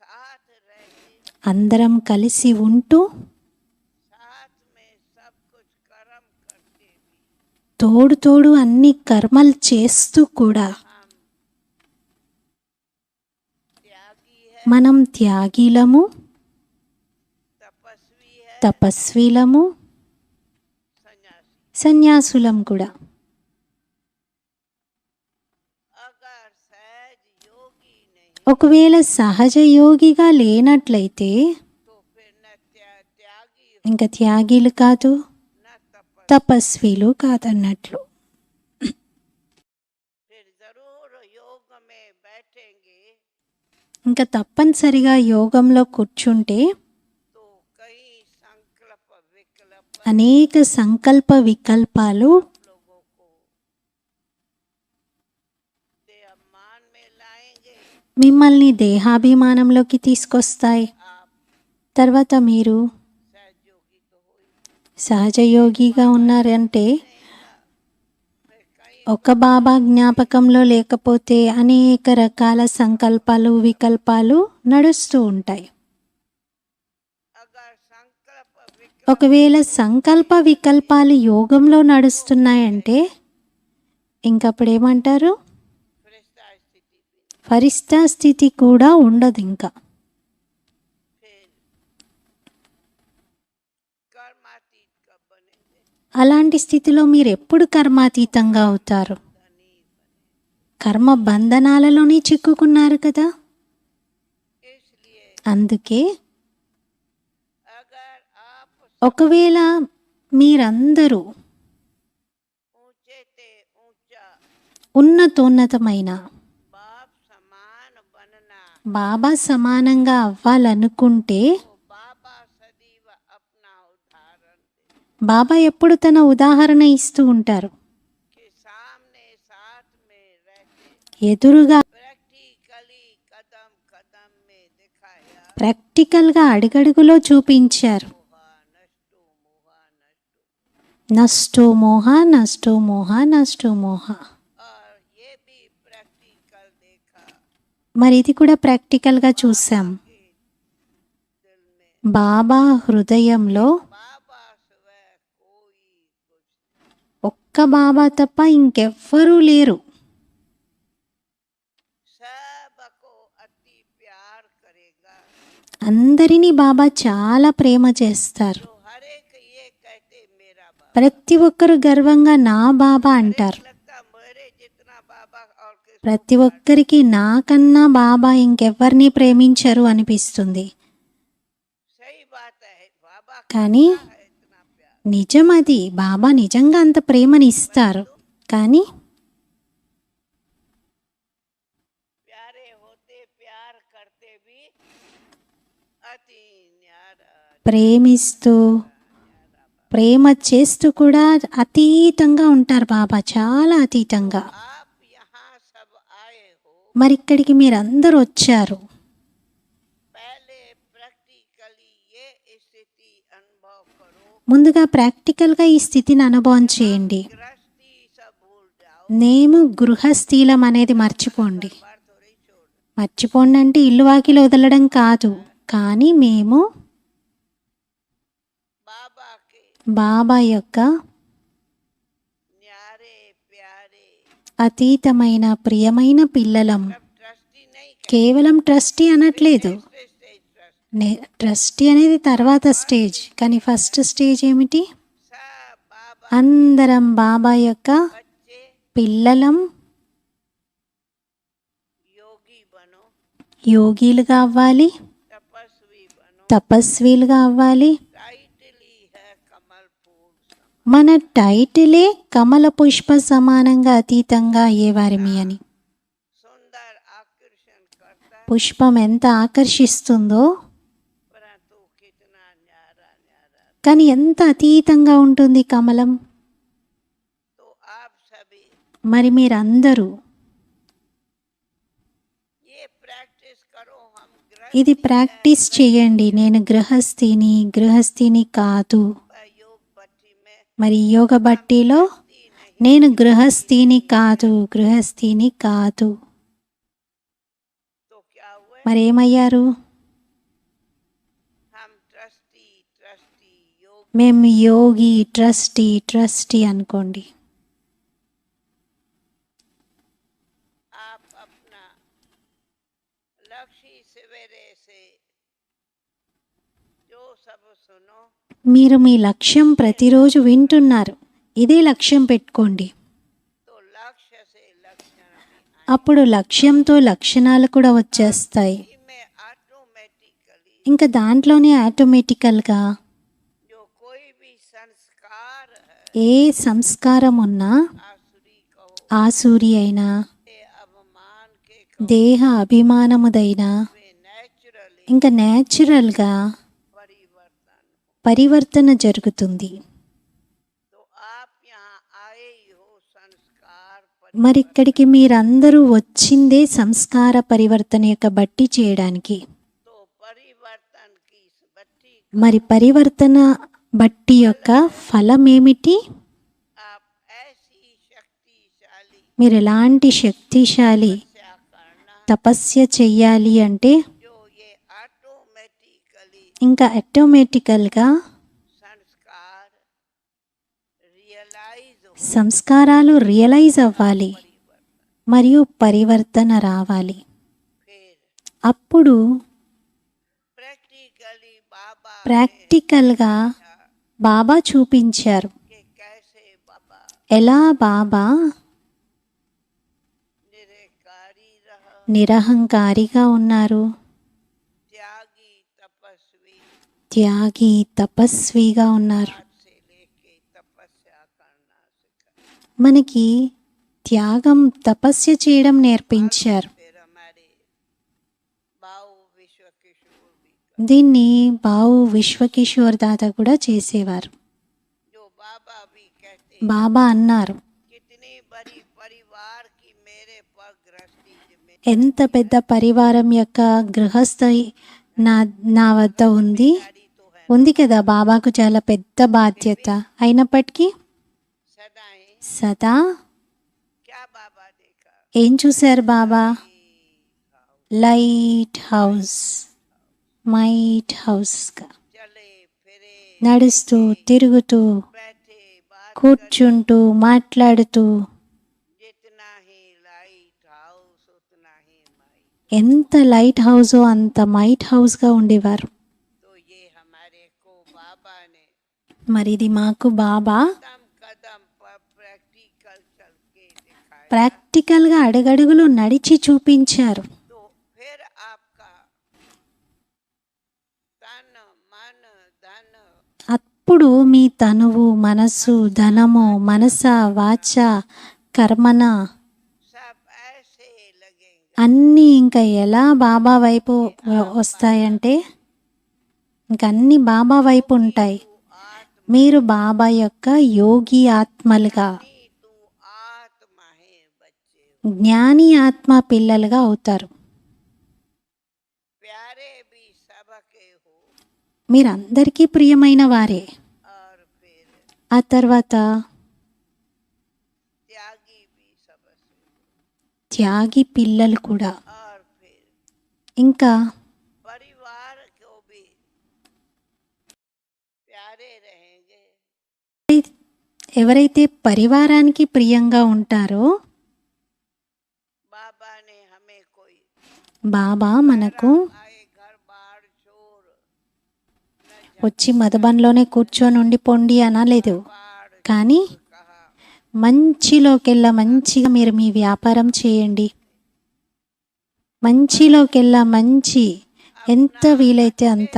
साथ रहते అందరం కలిసి ఉంటూ साथ में सब कुछ कर्म करते भी తోడు తోడు అన్ని కర్మలు చేస్తూ కూడా हम त्यागी है మనం త్యాగిలము, तपस्वी है తపస్విలము, सन्यासी సన్యాసులం కూడా. अगर सहज योगी नहीं ఒకవేళ సహజ యోగిగా లేనట్లయితే तो फिर न त्यागी ఇంకా త్యాగిలు కాదు, न तपस्वी తపస్విలు కాదన్నట్లు. फिर जरूर योग में बैठेंगे ఇంకా తప్పనిసరిగా యోగంలో కూర్చుంటే तो कई संकल्प विकल्प అనేక సంకల్ప వికల్పాలు लोगों को देहमान में लाएंगे మిమ్మల్ని దేహాభిమానంలోకి తీసుకొస్తాయి. आप తర్వాత మీరు सहयोगी तो हो ही సహజ యోగిగా ఉన్నారంటే, फिर कई ఒక బాబా జ్ఞాపకంలో లేకపోతే అనేక రకాల సంకల్పాలు వికల్పాలు నడుస్తూ ఉంటాయి. अगर संकल्प विकल्प ఒకవేళ సంకల్ప వికల్పాలు యోగంలో నడుస్తున్నాయంటే ఇంకప్పుడు ఏమంటారు? फरिश्ता स्थिति भी ఫరిస్తా స్థితి కూడా ఉండదు. ఇంకా फिर कर्मातीत कब बनेंगे అలాంటి స్థితిలో మీరు ఎప్పుడు కర్మాతీతంగా అవుతారు? కర్మ బంధనాలలోనే చిక్కుకున్నారు కదా. इसलिए అందుకే अगर आप ఒకవేళ మీరందరూ ऊंचे ते ऊंचा ఉన్నతోన్నతమైన बाप समान बनना బాబా సమానంగా అవ్వాలనుకుంటే तो बाबा सदैव अपना उदाहरण दे బాబా ఎప్పుడు తన ఉదాహరణ ఇస్తూ ఉంటారు. कि सामने साथ में रहते ఎదురుగా प्रैक्टिकली कदम कदम में दिखाया ప్రాక్టికల్గా అడుగడుగులో చూపించారు. नष्टो मोहा नष्टो నష్టో మోహ నష్టో మోహ. और ये भी प्रैक्टिकल देखा మరి ఇది కూడా ప్రాక్టికల్గా చూసాం. कि दिल में బాబా హృదయంలో बाबा सिवाय कोई कुछ ఒక్క బాబా తప్ప ఇంకెవ్వరూ లేరు. सबको अति प्यार करेगा అందరినీ బాబా చాలా ప్రేమ చేస్తారు. जो हर एक ये कहते मेरा बाबा ప్రతి ఒక్కరు గర్వంగా నా బాబా అంటారు. लगता मेरे जितना बाबा और किसी ప్రతి ఒక్కరికి నాకన్నా బాబా ఇంకెవ్వరిని ప్రేమించరు అనిపిస్తుంది. सही बात है बाबा కానీ है इतना प्यार నిజం అది. బాబా నిజంగా అంత ప్రేమని ఇస్తారు. కానీ प्यारे होते प्यार करते भी अति न्यारा ప్రేమిస్తూ ప్రేమ చేస్తూ కూడా అతీతంగా ఉంటారు బాబా, చాలా అతీతంగా. आप यहाँ सब आए हो మరి ఇక్కడికి మీరందరూ వచ్చారు. पहले प्रैक्टिकली ये स्थिति अनुभव करो ముందుగా ప్రాక్టికల్గా ఈ స్థితిని అనుభవం చేయండి. गृहस्थी सब भूल जाओ మేము గృహస్థీలం అనేది మర్చిపోండి. बार थोड़ी छोड़ మర్చిపోండి అంటే ఇల్లు వాకిలు వదలడం కాదు, కానీ మేము बाबा के బాబా యొక్క न्यारे प्यारे అతీతమైన ప్రియమైన పిల్లలం. अब ट्रस्टी नहीं కేవలం ట్రస్టీ అనట్లేదు. कहते स्टेज ट्रस्ट ట్రస్టీ అనేది తర్వాత స్టేజ్, కానీ ఫస్ట్ స్టేజ్ ఏమిటి? सब बाबा అందరం బాబా యొక్క बच्चे పిల్లలం. योगी बनो యోగిలుగా అవ్వాలి, तपस्वी बनो తపస్వీలుగా అవ్వాలి. टाइटली है कमल फूल सम। మన టైటిలే కమల పుష్ప సమానంగా అతీతంగా అయ్యేవారిమి అని. सुंदर आकर्षण करता है పుష్పం ఎంత ఆకర్షిస్తుందో, परंतु कितना न्यारा न्यारा కానీ ఎంత అతీతంగా ఉంటుంది కమలం. तो आप सभी మరి మీరందరూ ये प्रैक्टिस करो हम ఇది ప్రాక్టీస్ చేయండి. నేను గృహస్థిని కాదు. योग भट्टी में మరి యోగ బట్టీలో నేను గృహస్థిని కాదు. तो क्या हुआ మరి ఏమయ్యారు? हम ट्रस्टी ट्रस्टी योग మేము యోగి, ట్రస్టీ అనుకోండి. आप अपना लक्ष्य सवेरे से जो सब सुनो మీరు మీ లక్ష్యం ప్రతిరోజు వింటున్నారు, ఇదే లక్ష్యం పెట్టుకోండి. तो लक्ष्य से लक्षण भी అప్పుడు లక్ష్యంతో లక్షణాలు కూడా వచ్చేస్తాయి. में ऑटोमेटिकली ఇంకా దాంట్లోనే ఆటోమేటికల్గా जो कोई भी संस्कार है ఏ संस्కారం ఉన్నా, आसुरी कहो ఆసూరి అయినా, ये अवमान के कहो దేహ అభిమానముదైనా, वे नेचुरली ఇంకా న్యాచురల్గా परिवर्तन పరివర్తన జరుగుతుంది. तो आप यहाँ आए ही हो संस्कार మరి ఇక్కడికి మీరందరూ వచ్చిందే సంస్కార పరివర్తన యొక్క బట్టి చేయడానికి. तो परिवर्तन की इस बट्टी మరి పరివర్తన బట్టి యొక్క ఫలం ఏమిటి? आप ऐसी शक्तिशाली మీరు ఎలాంటి శక్తిశాలి क्या करना తపస్య చెయ్యాలి అంటే जो ये ऑटोमेटिकली ఇంకా ఆటోమేటికల్గా संस्कार रियलाइज हो సంస్కారాలు రియలైజ్ అవ్వాలి, మరియు పరివర్తన రావాలి. फिर అప్పుడు प्रैक्टिकली बाबा ప్రాక్టికల్గా బాబా చూపించారు के कैसे बाबा ఎలా బాబా निरकारी रहा నిరహంకారిగా ఉన్నారు, त्यागी तपस्वी త్యాగి తపస్విగా ఉన్నారు. आज से लेके तपस्या करना सिखाया మనకి త్యాగం తపస్య చేయడం నేర్పించారు. फिर हमारे बाऊ विश्व किशोर भी దీన్ని బావు విశ్వకిషోర్ దాత కూడా చేసేవారు. जो बाबा भी कहते బాబా అన్నారు, कितनी बड़ी परिवार की मेरे पर ग्रस्त ఎంత పెద్ద పరివారం యొక్క గృహస్థి నా నా వద్ద ఉంది तो है ఉంది కదా. బాబాకు చాలా పెద్ద బాధ్యత. అయినప్పటికీ सदाएं సదా क्या बाबा देखा ఏం చూశారు బాబా? లైట్ హౌస్, మైట్ హౌస్గా चले फिरे నడుస్తూ తిరుగుతూ बैठे बात కూర్చుంటూ మాట్లాడుతూ जितना ही लाइट हाउस उतना ही माई ఎంత లైట్ హౌసో అంత మైట్ హౌస్గా ఉండేవారు. तो ये हमारे को बाबा ने మరి ఇది మాకు బాబా कदम कदम पर प्रैक्टिकल चल के दिखाया ప్రాక్టికల్గా అడుగడుగులు నడిచి చూపించారు. तो फिर आपका तन मन धन అప్పుడు మీ తనువు, మనస్సు, ధనము, మనస, వాచ, కర్మన सब ऐसे लगेंगे అన్నీ ఇంకా ఎలా బాబా వైపు వస్తాయంటే ఇంక అన్నీ బాబా వైపు ఉంటాయి. आत्मा మీరు బాబా యొక్క యోగి ఆత్మలుగా, तू आत्मा है बच्चे జ్ఞాని ఆత్మ పిల్లలుగా అవుతారు. प्यारे भी सबके हो మీరందరికీ ప్రియమైన వారే. और फिर ఆ తర్వాత त्यागी भी सबसे త్యాగి పిల్లలు కూడా. और फिर ఇంకా परिवार को भी प्यारे रहेंगे ఎవరైతే పరివారానికి ప్రియంగా ఉంటారో बाबा ने हमें कोई బాబా మనకు आए घर बाहर चोर न వచ్చి మధుబన్లోనే కూర్చొని ఉండిపోండి అనలేదు. बाढ़ కానీ कहा మంచిలోకెల్లా మంచిగా మీరు మీ వ్యాపారం చేయండి. మంచిలోకెల్లా మంచి ఎంత వీలైతే అంత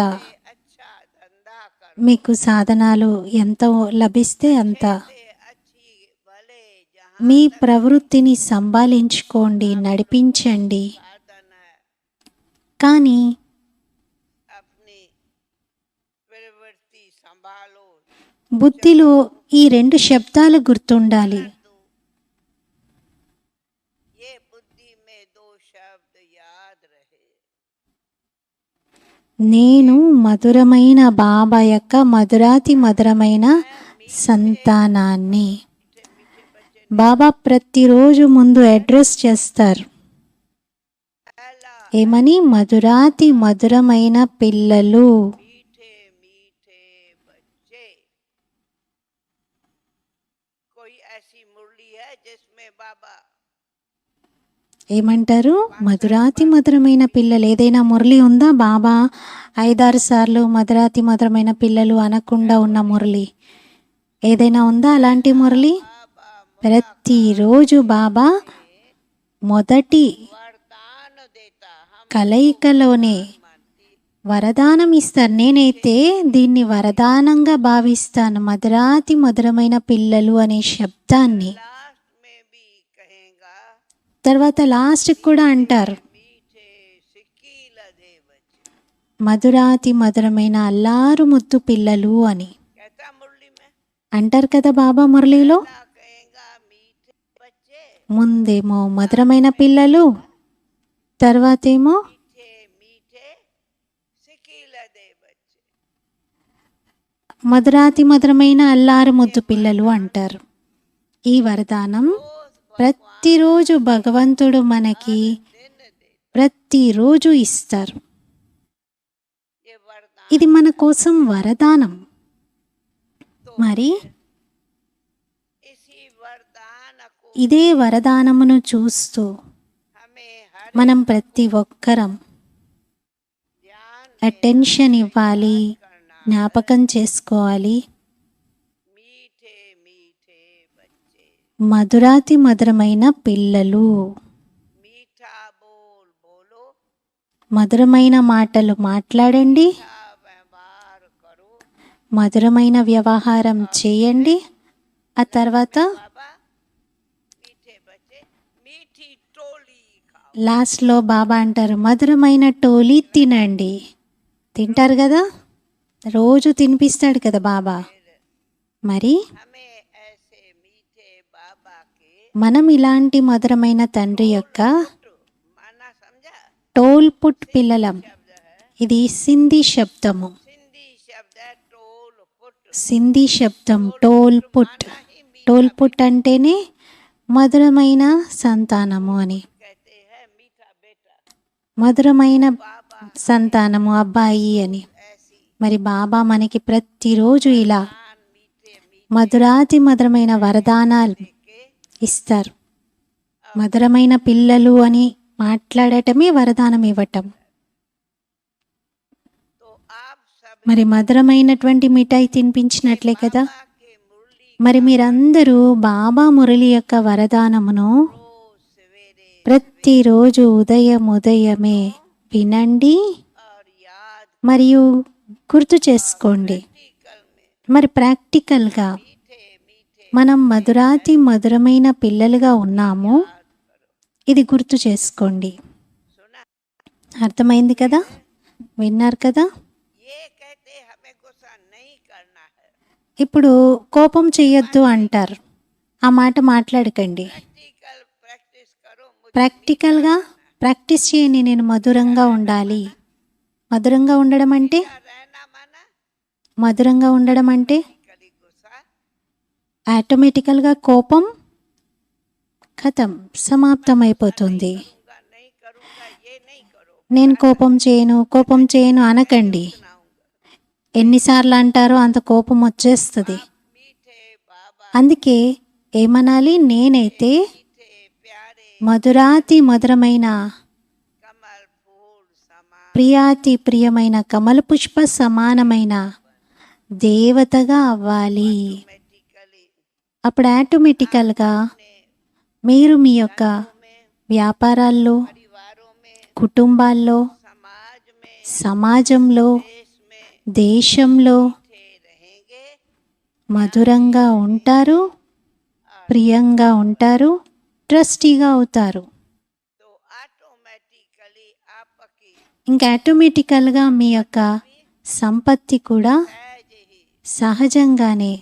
अच्छा धंधा कर మీకు సాధనాలు ఎంత లభిస్తే అంత से अच्छी भले जहाँ మీ ప్రవృత్తిని సంభాళించుకోండి, నడిపించండి. साधन है కానీ अपनी प्रवृत्ति संभालो బుద్ధిలో ఈ రెండు శబ్దాలు గుర్తుండాలి. दो ये बुद्धि में दो शब्द याद रहे నేను మధురమైన బాబా యొక్క మధురాతి మధురమైన సంతానాన్ని. బాబా ప్రతిరోజు ముందు అడ్రస్ చేస్తారు. पहला ఏమని? మధురాతి మధురమైన పిల్లలు. मीठे मीठे बच्चे कोई ऐसी मुरली है जिसमें बाबा ఏమంటారు? మధురాతి మధురమైన పిల్లలు. ఏదైనా మురళి ఉందా? బాబా 5-6 సార్లు మధురాతి మధురమైన పిల్లలు అనకుండా ఉన్న మురళి ఏదైనా ఉందా? అలాంటి మురళి ప్రతిరోజు బాబా మొదటి वरदान देता हम కలయికలోనే मानती వరదానం ఇస్తారు. నేనైతే దీన్ని వరదానంగా భావిస్తాను, మధురాతి మధురమైన పిల్లలు అనే శబ్దాన్ని. लास्ट में भी कहेगा తర్వాత లాస్ట్కి కూడా అంటారు, मीठे सिकील दे बच्चे మధురాతి మధురమైన అల్లారు ముద్దు పిల్లలు అని कहता मुरली में అంటారు కదా బాబా మురళిలో. क्या कहेगा मीठे बच्चे ముందేమో మధురమైన పిల్లలు, తర్వాతేమో मीठे मीठे सिकील दे बच्चे మధురాతి మధురమైన అల్లారు ముద్దు పిల్లలు అంటారు. ఈ వరదానం ప్రతిరోజు భగవంతుడు మనకి दिन दे ప్రతిరోజు ఇస్తారు. ये वरदान ఇది మన కోసం వరదానం. మరి इसी वरदान को ఇదే వరదానమును చూస్తూ हमें हर మనం ప్రతి ఒక్కరం ध्यान అటెన్షన్ ఇవ్వాలి, करना జ్ఞాపకం చేసుకోవాలి. मीठे मीठे बच्चे మధురాతి మధురమైన పిల్లలు, मीठा बोल बोलो మధురమైన మాటలు మాట్లాడండి, मीठा व्यवहार करो మధురమైన వ్యవహారం చేయండి. ఆ తర్వాత बाबा मीठे बच्चे मीठी टोली खाओ లాస్ట్లో బాబా అంటారు, మధురమైన టోలీ తినండి. తింటారు కదా, రోజు తినిపిస్తాడు కదా బాబా. మరి हमें ऐसे मीठे बाबा के మనం ఇలాంటి మధురమైన తండ్రి యొక్క मना समझा? టోల్పుట్ పిల్లలం. शब्द है, ఇది సింధీ శబ్దము. सिंधी शब्द है टोल पुट। సింధీ శబ్దం టోల్పుట్. माना ही मीठा టోల్పుట్ అంటేనే మధురమైన సంతానము అని. कहते हैं, मीठा बेटा। మధురమైన बाबा సంతానము అబ్బాయి అని. ऐसी మరి బాబా మనకి ప్రతిరోజు ఇలా कान मीठे मीठे మధురాతి మధురమైన వరదానాలు के ఇస్తారు. మధురమైన పిల్లలు అని మాట్లాడటమే వరదానం ఇవ్వటం. तो आप सब మరి మధురమైనటువంటి మిఠాయి తినిపించినట్లే కదా. बाबा के मुरली మరి మీరందరూ బాబా మురళి యొక్క వరదానమును रोज सवेरे ప్రతిరోజు ఉదయమే వినండి और याद మరియు గుర్తు చేసుకోండి. प्रैक्टिकल में మరి ప్రాక్టికల్గా मीठे मीठे మనం మధురాతి మధురమైన పిల్లలుగా ఉన్నాము. ఇది గుర్తు చేసుకోండి. सुना? అర్థమైంది కదా, విన్నారు కదా. ये कहते हमें गुस्सा नहीं करना है। ఇప్పుడు కోపం చెయ్యొద్దు అంటారు. ఆ మాట మాట్లాడకండి. प्रैक्टिकल प्रैक्टिस करो। मुझे ప్రాక్టికల్గా ప్రాక్టీస్ చేయండి. నేను మధురంగా ఉండాలి. మధురంగా ఉండడం అంటే मीठा रहना माना మధురంగా ఉండడం అంటే कली गुस्सा ఆటోమేటికల్గా కోపం ఖతం సమాప్తమైపోతుంది. करूंगा नहीं करूंगा ये नहीं करो। నేను కోపం చేయను అనకండి. सुनाऊंगा ఎన్నిసార్లు అంటారో అంత కోపం వచ్చేస్తుంది. मीठे बाबा అందుకే ఏమనాలి, నేనైతే मीठे प्यारे మధురాతి మధురమైన कमल फूल समा ప్రియాతి ప్రియమైన కమల పుష్ప సమానమైన దేవతగా అవ్వాలి. ऑटोमेटिकली అప్పుడు ఆటోమేటికల్గా మీరు మీ యొక్క में వ్యాపారాల్లో, परिवारों में కుటుంబాల్లో, समाज में సమాజంలో, देश में దేశంలో मीठे रहेंगे మధురంగా ఉంటారు, ప్రియంగా ఉంటారు, ట్రస్టీగా అవుతారు. तो ऑटोमेटिकली आपकी ఇంకా ఆటోమేటికల్గా మీ యొక్క సంపత్తి కూడా सहज ही సహజంగానే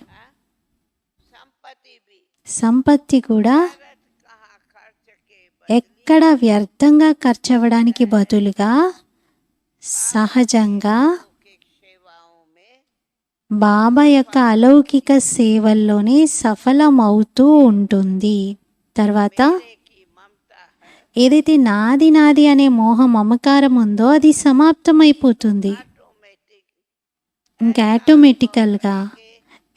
संपत्ति भी సంపత్తి కూడా भारत कहाँ खर्च के ఎక్కడ వ్యర్థంగా ఖర్చు అవ్వడానికి బదులుగా సహజంగా लौकिक सेवाओं में బాబా యొక్క అలౌకిక సేవల్లోనే సఫలమవుతూ ఉంటుంది. తర్వాత मेरे की ममता है ఏదైతే నాది నాది అనే మోహ మమకారం ఉందో అది సమాప్తమైపోతుంది. ऑटोमेटिक ఇంకా ఆటోమేటికల్గా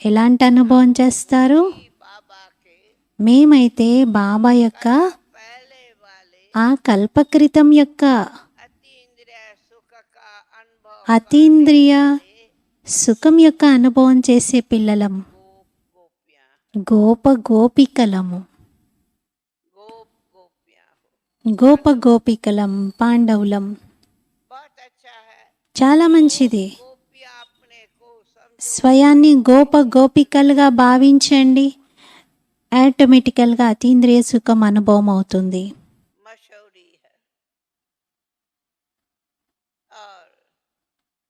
ఎలాంటి అనుభవం చేస్తారు, बाबा के మేమైతే బాబా యొక్క पहले वाले ఆ కల్పకృతం యొక్క अतीन्द्रिय सुख का अनुभव అతీంద్రియ సుఖం యొక్క అనుభవం చేసే పిల్లలం, गोपियां గోపికలము. गोपियां हो గోపికలం, పాండవులం. बहुत अच्छा है। చాలా మంచిది. गोपियां अपने को समझो స్వయాన్ని గోపికలుగా భావించండి. ఆటోమేటికల్గా అతీంద్రియ సుఖం అనుభవం అవుతుంది. मशहूरी है और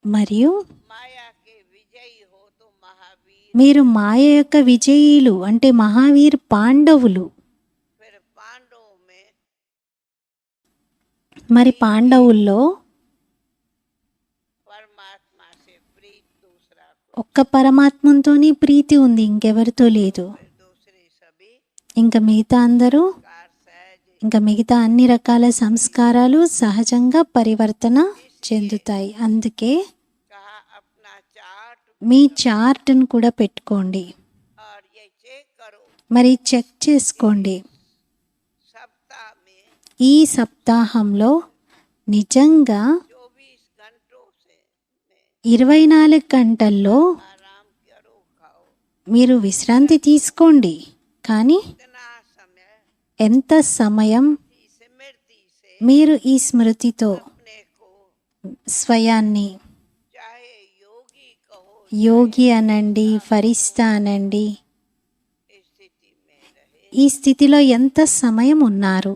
మరియు माया के विजयी हो तो महावीर మీరు మాయ యొక్క విజయీలు అంటే మహావీర్ పాండవులు. फिर पांडवों में మరి పాండవుల్లో परमात्मा से प्रीत दूसरा को ఒక్క పరమాత్మతోనే ప్రీతి ఉంది, ఇంకెవరితో లేదు. फिर दूसरे सभी ఇంకా మిగతా అందరూ, कार सहज ఇంకా మిగతా అన్ని రకాల సంస్కారాలు సహజంగా పరివర్తన చెందుతాయి. అందుకే कहा अपना चार्ट మీ చార్ట్ను కూడా పెట్టుకోండి. और ये चेक करो మరి చెక్ చేసుకోండి. सप्ताह में ఈ సప్తాహంలో నిజంగా 24 घंटों से में 24 గంటల్లో आराम करो खाओ మీరు విశ్రాంతి తీసుకోండి. కానీ इतना समय ఎంత సమయం की स्मृति से మీరు ఈ స్మృతితో अपने को స్వయాన్ని चाहे योगी कहो యోగి అనండి, ఫరిస్తా అనండి, स्थिति में रहे ఈ స్థితిలో ఎంత సమయం ఉన్నారు.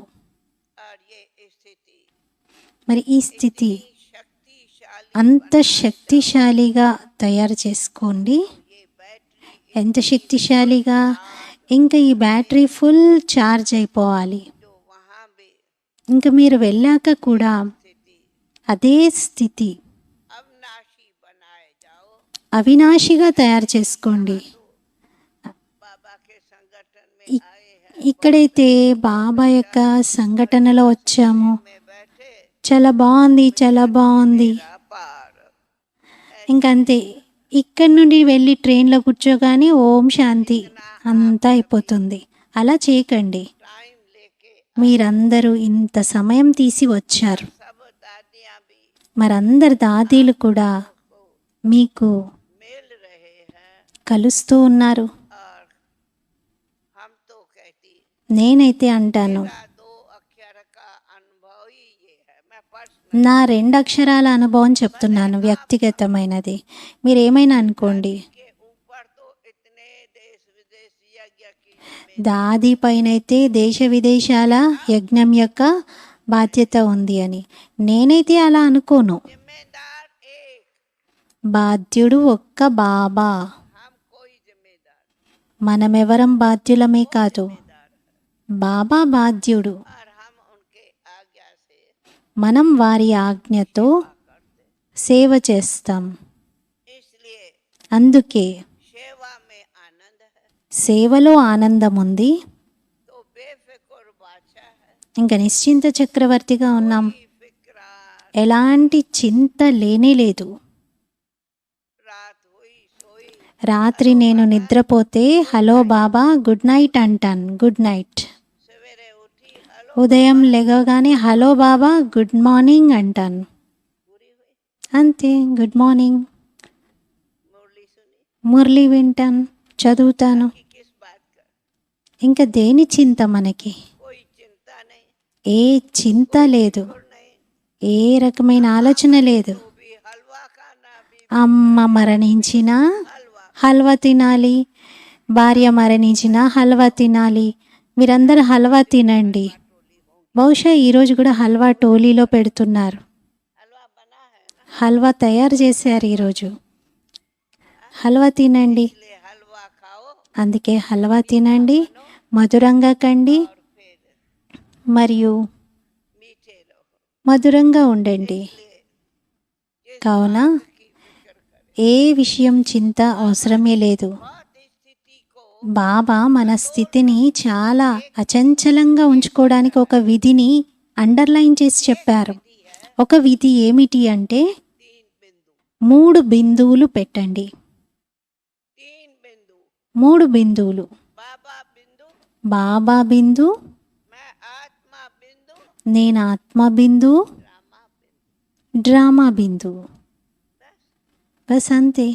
और ये स्थिति మరి ఈ స్థితి शक्तिशाली అంత శక్తిశాలిగా తయారు చేసుకోండి. ये बैटरी ఎంత శక్తిశాలిగా, ఇంకా ఈ బ్యాటరీ ఫుల్ ఛార్జ్ అయిపోవాలి. जो वहाँ भी ఇంకా మీరు వెళ్ళాక కూడా स्थिति అదే స్థితి अविनाशी बनाए जाओ। అవినాశిగా తయారు చేసుకోండి. बाबा के संगठन में ఇ- आए हैं, ఇక్కడైతే బాబా యొక్క సంఘటనలో వచ్చాము, में बैठे చాలా బాగుంది, చాలా బాగుంది. पार ఇంకంతే, ఇక్కడి నుండి వెళ్ళి ట్రైన్లో కూర్చోగానే ఓం శాంతి అంతా అయిపోతుంది. అలా చేయకండి. टाइम लेके మీరందరూ ఇంత సమయం తీసి వచ్చారు. सब दादियां भी మరందరు దాదీలు కూడా మీకు मिल रहे हैं। కలుస్తూ ఉన్నారు. और हम तो कहती నేనైతే అంటాను, मेरा 2 अक्षर का अनुभव ही ये है। मैं पर्सनल నా 2 అక్షరాల అనుభవం చెప్తున్నాను, వ్యక్తిగతమైనది. మీరేమైనా అనుకోండి. के ऊपर तो इतने देश विदेश यज्ञ की దాది పైనైతే దేశ విదేశాల యజ్ఞం యొక్క బాధ్యత ఉంది అని. నేనైతే అలా అనుకోను. जिम्मेदार एक, బాధ్యుడు ఒక్క బాబా. हम कोई जिम्मेदार మనమెవరం బాధ్యులమే కాదు, जिम्मेदार బాబా బాధ్యుడు. और हम उनके आज्ञा से మనం వారి ఆజ్ఞతో करते। సేవ చేస్తాం. इसलिए అందుకే सेवा में आनंद है, సేవలో ఆనందం ఉంది. तो बेफिक्र बादशाह है। ఇంకా నిశ్చింత చక్రవర్తిగా ఉన్నాం. कोई फिक्रा ఎలాంటి చింత లేనే లేదు. रात हुई सोई రాత్రి నేను నిద్రపోతే హలో బాబా గుడ్ నైట్ అంటాను, గుడ్ నైట్. सवेरे उठी हलो ఉదయం లేవగానే హలో బాబా గుడ్ మార్నింగ్ అంటాను. पूरी हुई, అంతే, గుడ్ మార్నింగ్. मुरली सुनी మురళి వింటాను, చదువుతాను. कि किस बात का ఇంకా దేని చింత మనకి? कोई चिंता नहीं, ఏ చింత లేదు, और नहीं ఏ రకమైన ఆలోచన లేదు. तो भी हलवा खाना भी అమ్మ మరణించినా हलवा హల్వా తినాలి, భార్య మరణించినా హల్వా తినాలి. మీరందరూ హల్వా తినండి. బహుశా ఈరోజు కూడా హల్వా టోలీలో పెడుతున్నారు. हलवा बना है ना, హల్వా తయారు చేశారు ఈరోజు. హల్వా తినండి. इसलिए हलवा खाओ అందుకే హల్వా తినండి, మధురంగా కండి, और फिर మరియు मीठे रहो। మధురంగా ఉండండి. इसलिए जिस కావున की फिक्र करे, ఏ విషయం చింత అవసరమే లేదు. बहुत स्थिति को బాబా మన స్థితిని చాలా అచంచలంగా ఉంచుకోవడానికి ఒక విధిని అండర్లైన్ చేసి చెప్పారు. ఒక విధి ఏమిటి అంటే 3 बिंदु 3 బిందువులు పెట్టండి. 3 बिंदु 3 బిందువులు. बाबा बिंदु, బాబా బిందు, मैं आत्मा बिंदु, నేను ఆత్మ బిందు, ड्रामा बिंदु। డ్రామా బిందు. బస్ అంతే.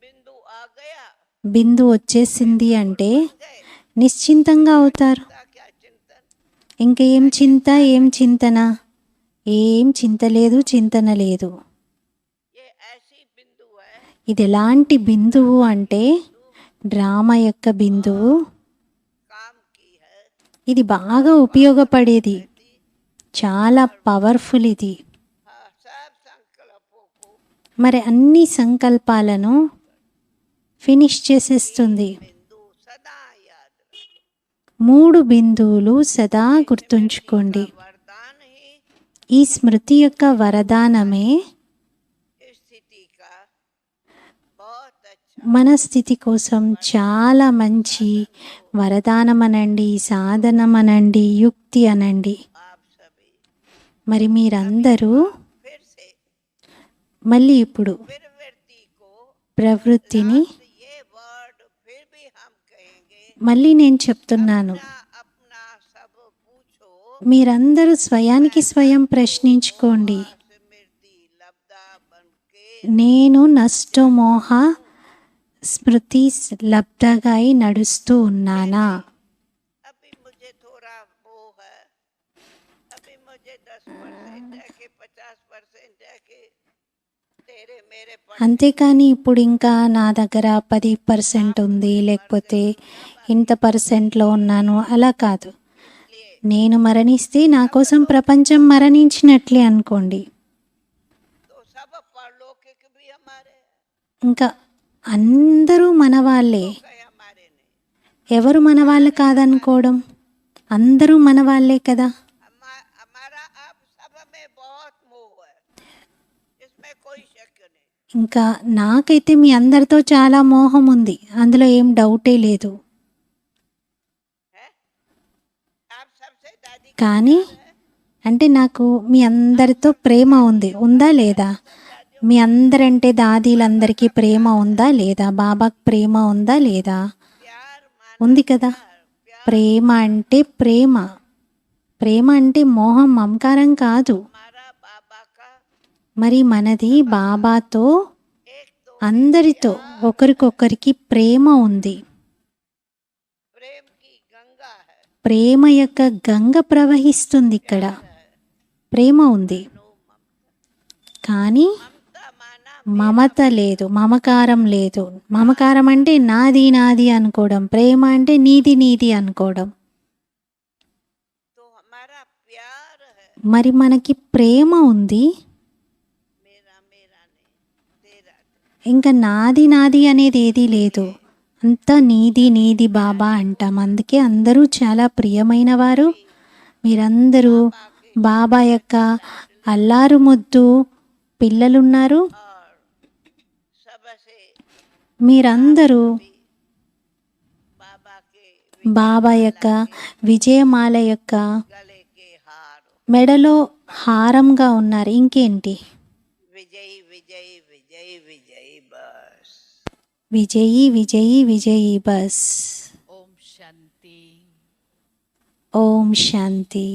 बिंदु आ गया, బిందు వచ్చేసింది అంటే गए నిశ్చింతంగా అవుతారు. क्या चिंतन, ఇంకా ఏం చింత, ఏం చింతన? ఏం చింత లేదు, చింతన లేదు. ये ऐसी बिंदु है ఇది ఎలాంటి బిందువు అంటే డ్రామా యొక్క బిందువు. काम की है। ఇది బాగా ఉపయోగపడేది, చాలా పవర్ఫుల్ ఇది. हाँ, सब संकल्पों को మరి అన్ని సంకల్పాలను ఫినిష్ చేసేస్తుంది. बिंदु सदा याद रखो। 3 బిందువులు సదా గుర్తుంచుకోండి. वरदान ही ఈ స్మృతి యొక్క వరదానమే स्थिति का बहुत अच्छा మన స్థితి కోసం చాలా మంచి వరదానం అనండి, సాధనం అనండి, యుక్తి అనండి. आप सभी మరి మీరందరూ फिर से మళ్ళీ ఇప్పుడు प्रवृत्ति को ప్రవృత్తిని ये वर्ड फिर भी हम कहेंगे, మళ్ళీ నేను చెప్తున్నాను. अपना अपना सब पूछो, మీరందరూ స్వయానికి స్వయం ప్రశ్నించుకోండి. स्मृति लब्धा बनके నేను నష్టమోహ స్మృతి లబ్ధగా అయి నడుస్తూ ఉన్నానా? अभी मुझे थोड़ा वो है, अभी मुझे 10% है कि 50% है कि तेरे मेरे पर అంతేకాని ఇప్పుడు ఇంకా నా దగ్గర 10% ఉంది, లేకపోతే ఇంత పర్సెంట్లో ఉన్నాను, అలా కాదు. నేను మరణిస్తే నా కోసం ప్రపంచం మరణించినట్లే అనుకోండి. तो सब परलौकिक भी हमारे हैं, ఇంకా అందరూ మన వాళ్ళే. कहे हमारे नहीं। ఎవరు మన వాళ్ళు కాదనుకోవడం? అందరూ మన వాళ్ళే కదా. हमारा बहुत मोह है, इसमें कोई शक नहीं ఇంకా నాకైతే మీ అందరితో చాలా మోహం ఉంది, అందులో ఏం డౌటే లేదు. है। आप सबसे दादी का కానీ प्यार है, అంటే నాకు మీ అందరితో ప్రేమ ఉంది, ఉందా లేదా? మీ అందరంటే దాదీలందరికీ ప్రేమ ఉందా లేదా? బాబాకు ప్రేమ ఉందా లేదా? प्यार माना ఉంది కదా. प्यार ప్రేమ అంటే ప్రేమ, ప్రేమ అంటే మోహం మమకారం కాదు. हमारा बाबा का మరి మనది బాబాతో एक तो అందరితో ఒకరికొకరికి ప్రేమ ఉంది. प्रेम की गंगा है, ప్రేమ యొక్క గంగ ప్రవహిస్తుంది ఇక్కడ, ప్రేమ ఉంది. नो ममता। కానీ ममता माना మమత లేదు, మమకారం లేదు. మమకారం అంటే నాది నాది అనుకోవడం, ప్రేమ అంటే నీది నీది అనుకోవడం. तो हमारा प्यार है, మరి మనకి ప్రేమ ఉంది, मेरा मेरा नहीं, तेरा तेरा। ఇంకా నాది నాది అనేది ఏదీ లేదు, అంతా నీది నీది బాబా అంటాం. అందుకే అందరూ చాలా ప్రియమైన వారు. మీరందరూ బాబా యొక్క అల్లారు ముద్దు పిల్లలున్నారు. और सबसे మీరందరూ बाबा के బాబా యొక్క విజయమాల యొక్క गले के हार, మెడలో హారంగా ఉన్నారు. ఇంకేంటి? विजयी विजयी विजयी विजयी बस। విజయి విజయి విజయి బస్. ओम शांति। ఓం శాంతి.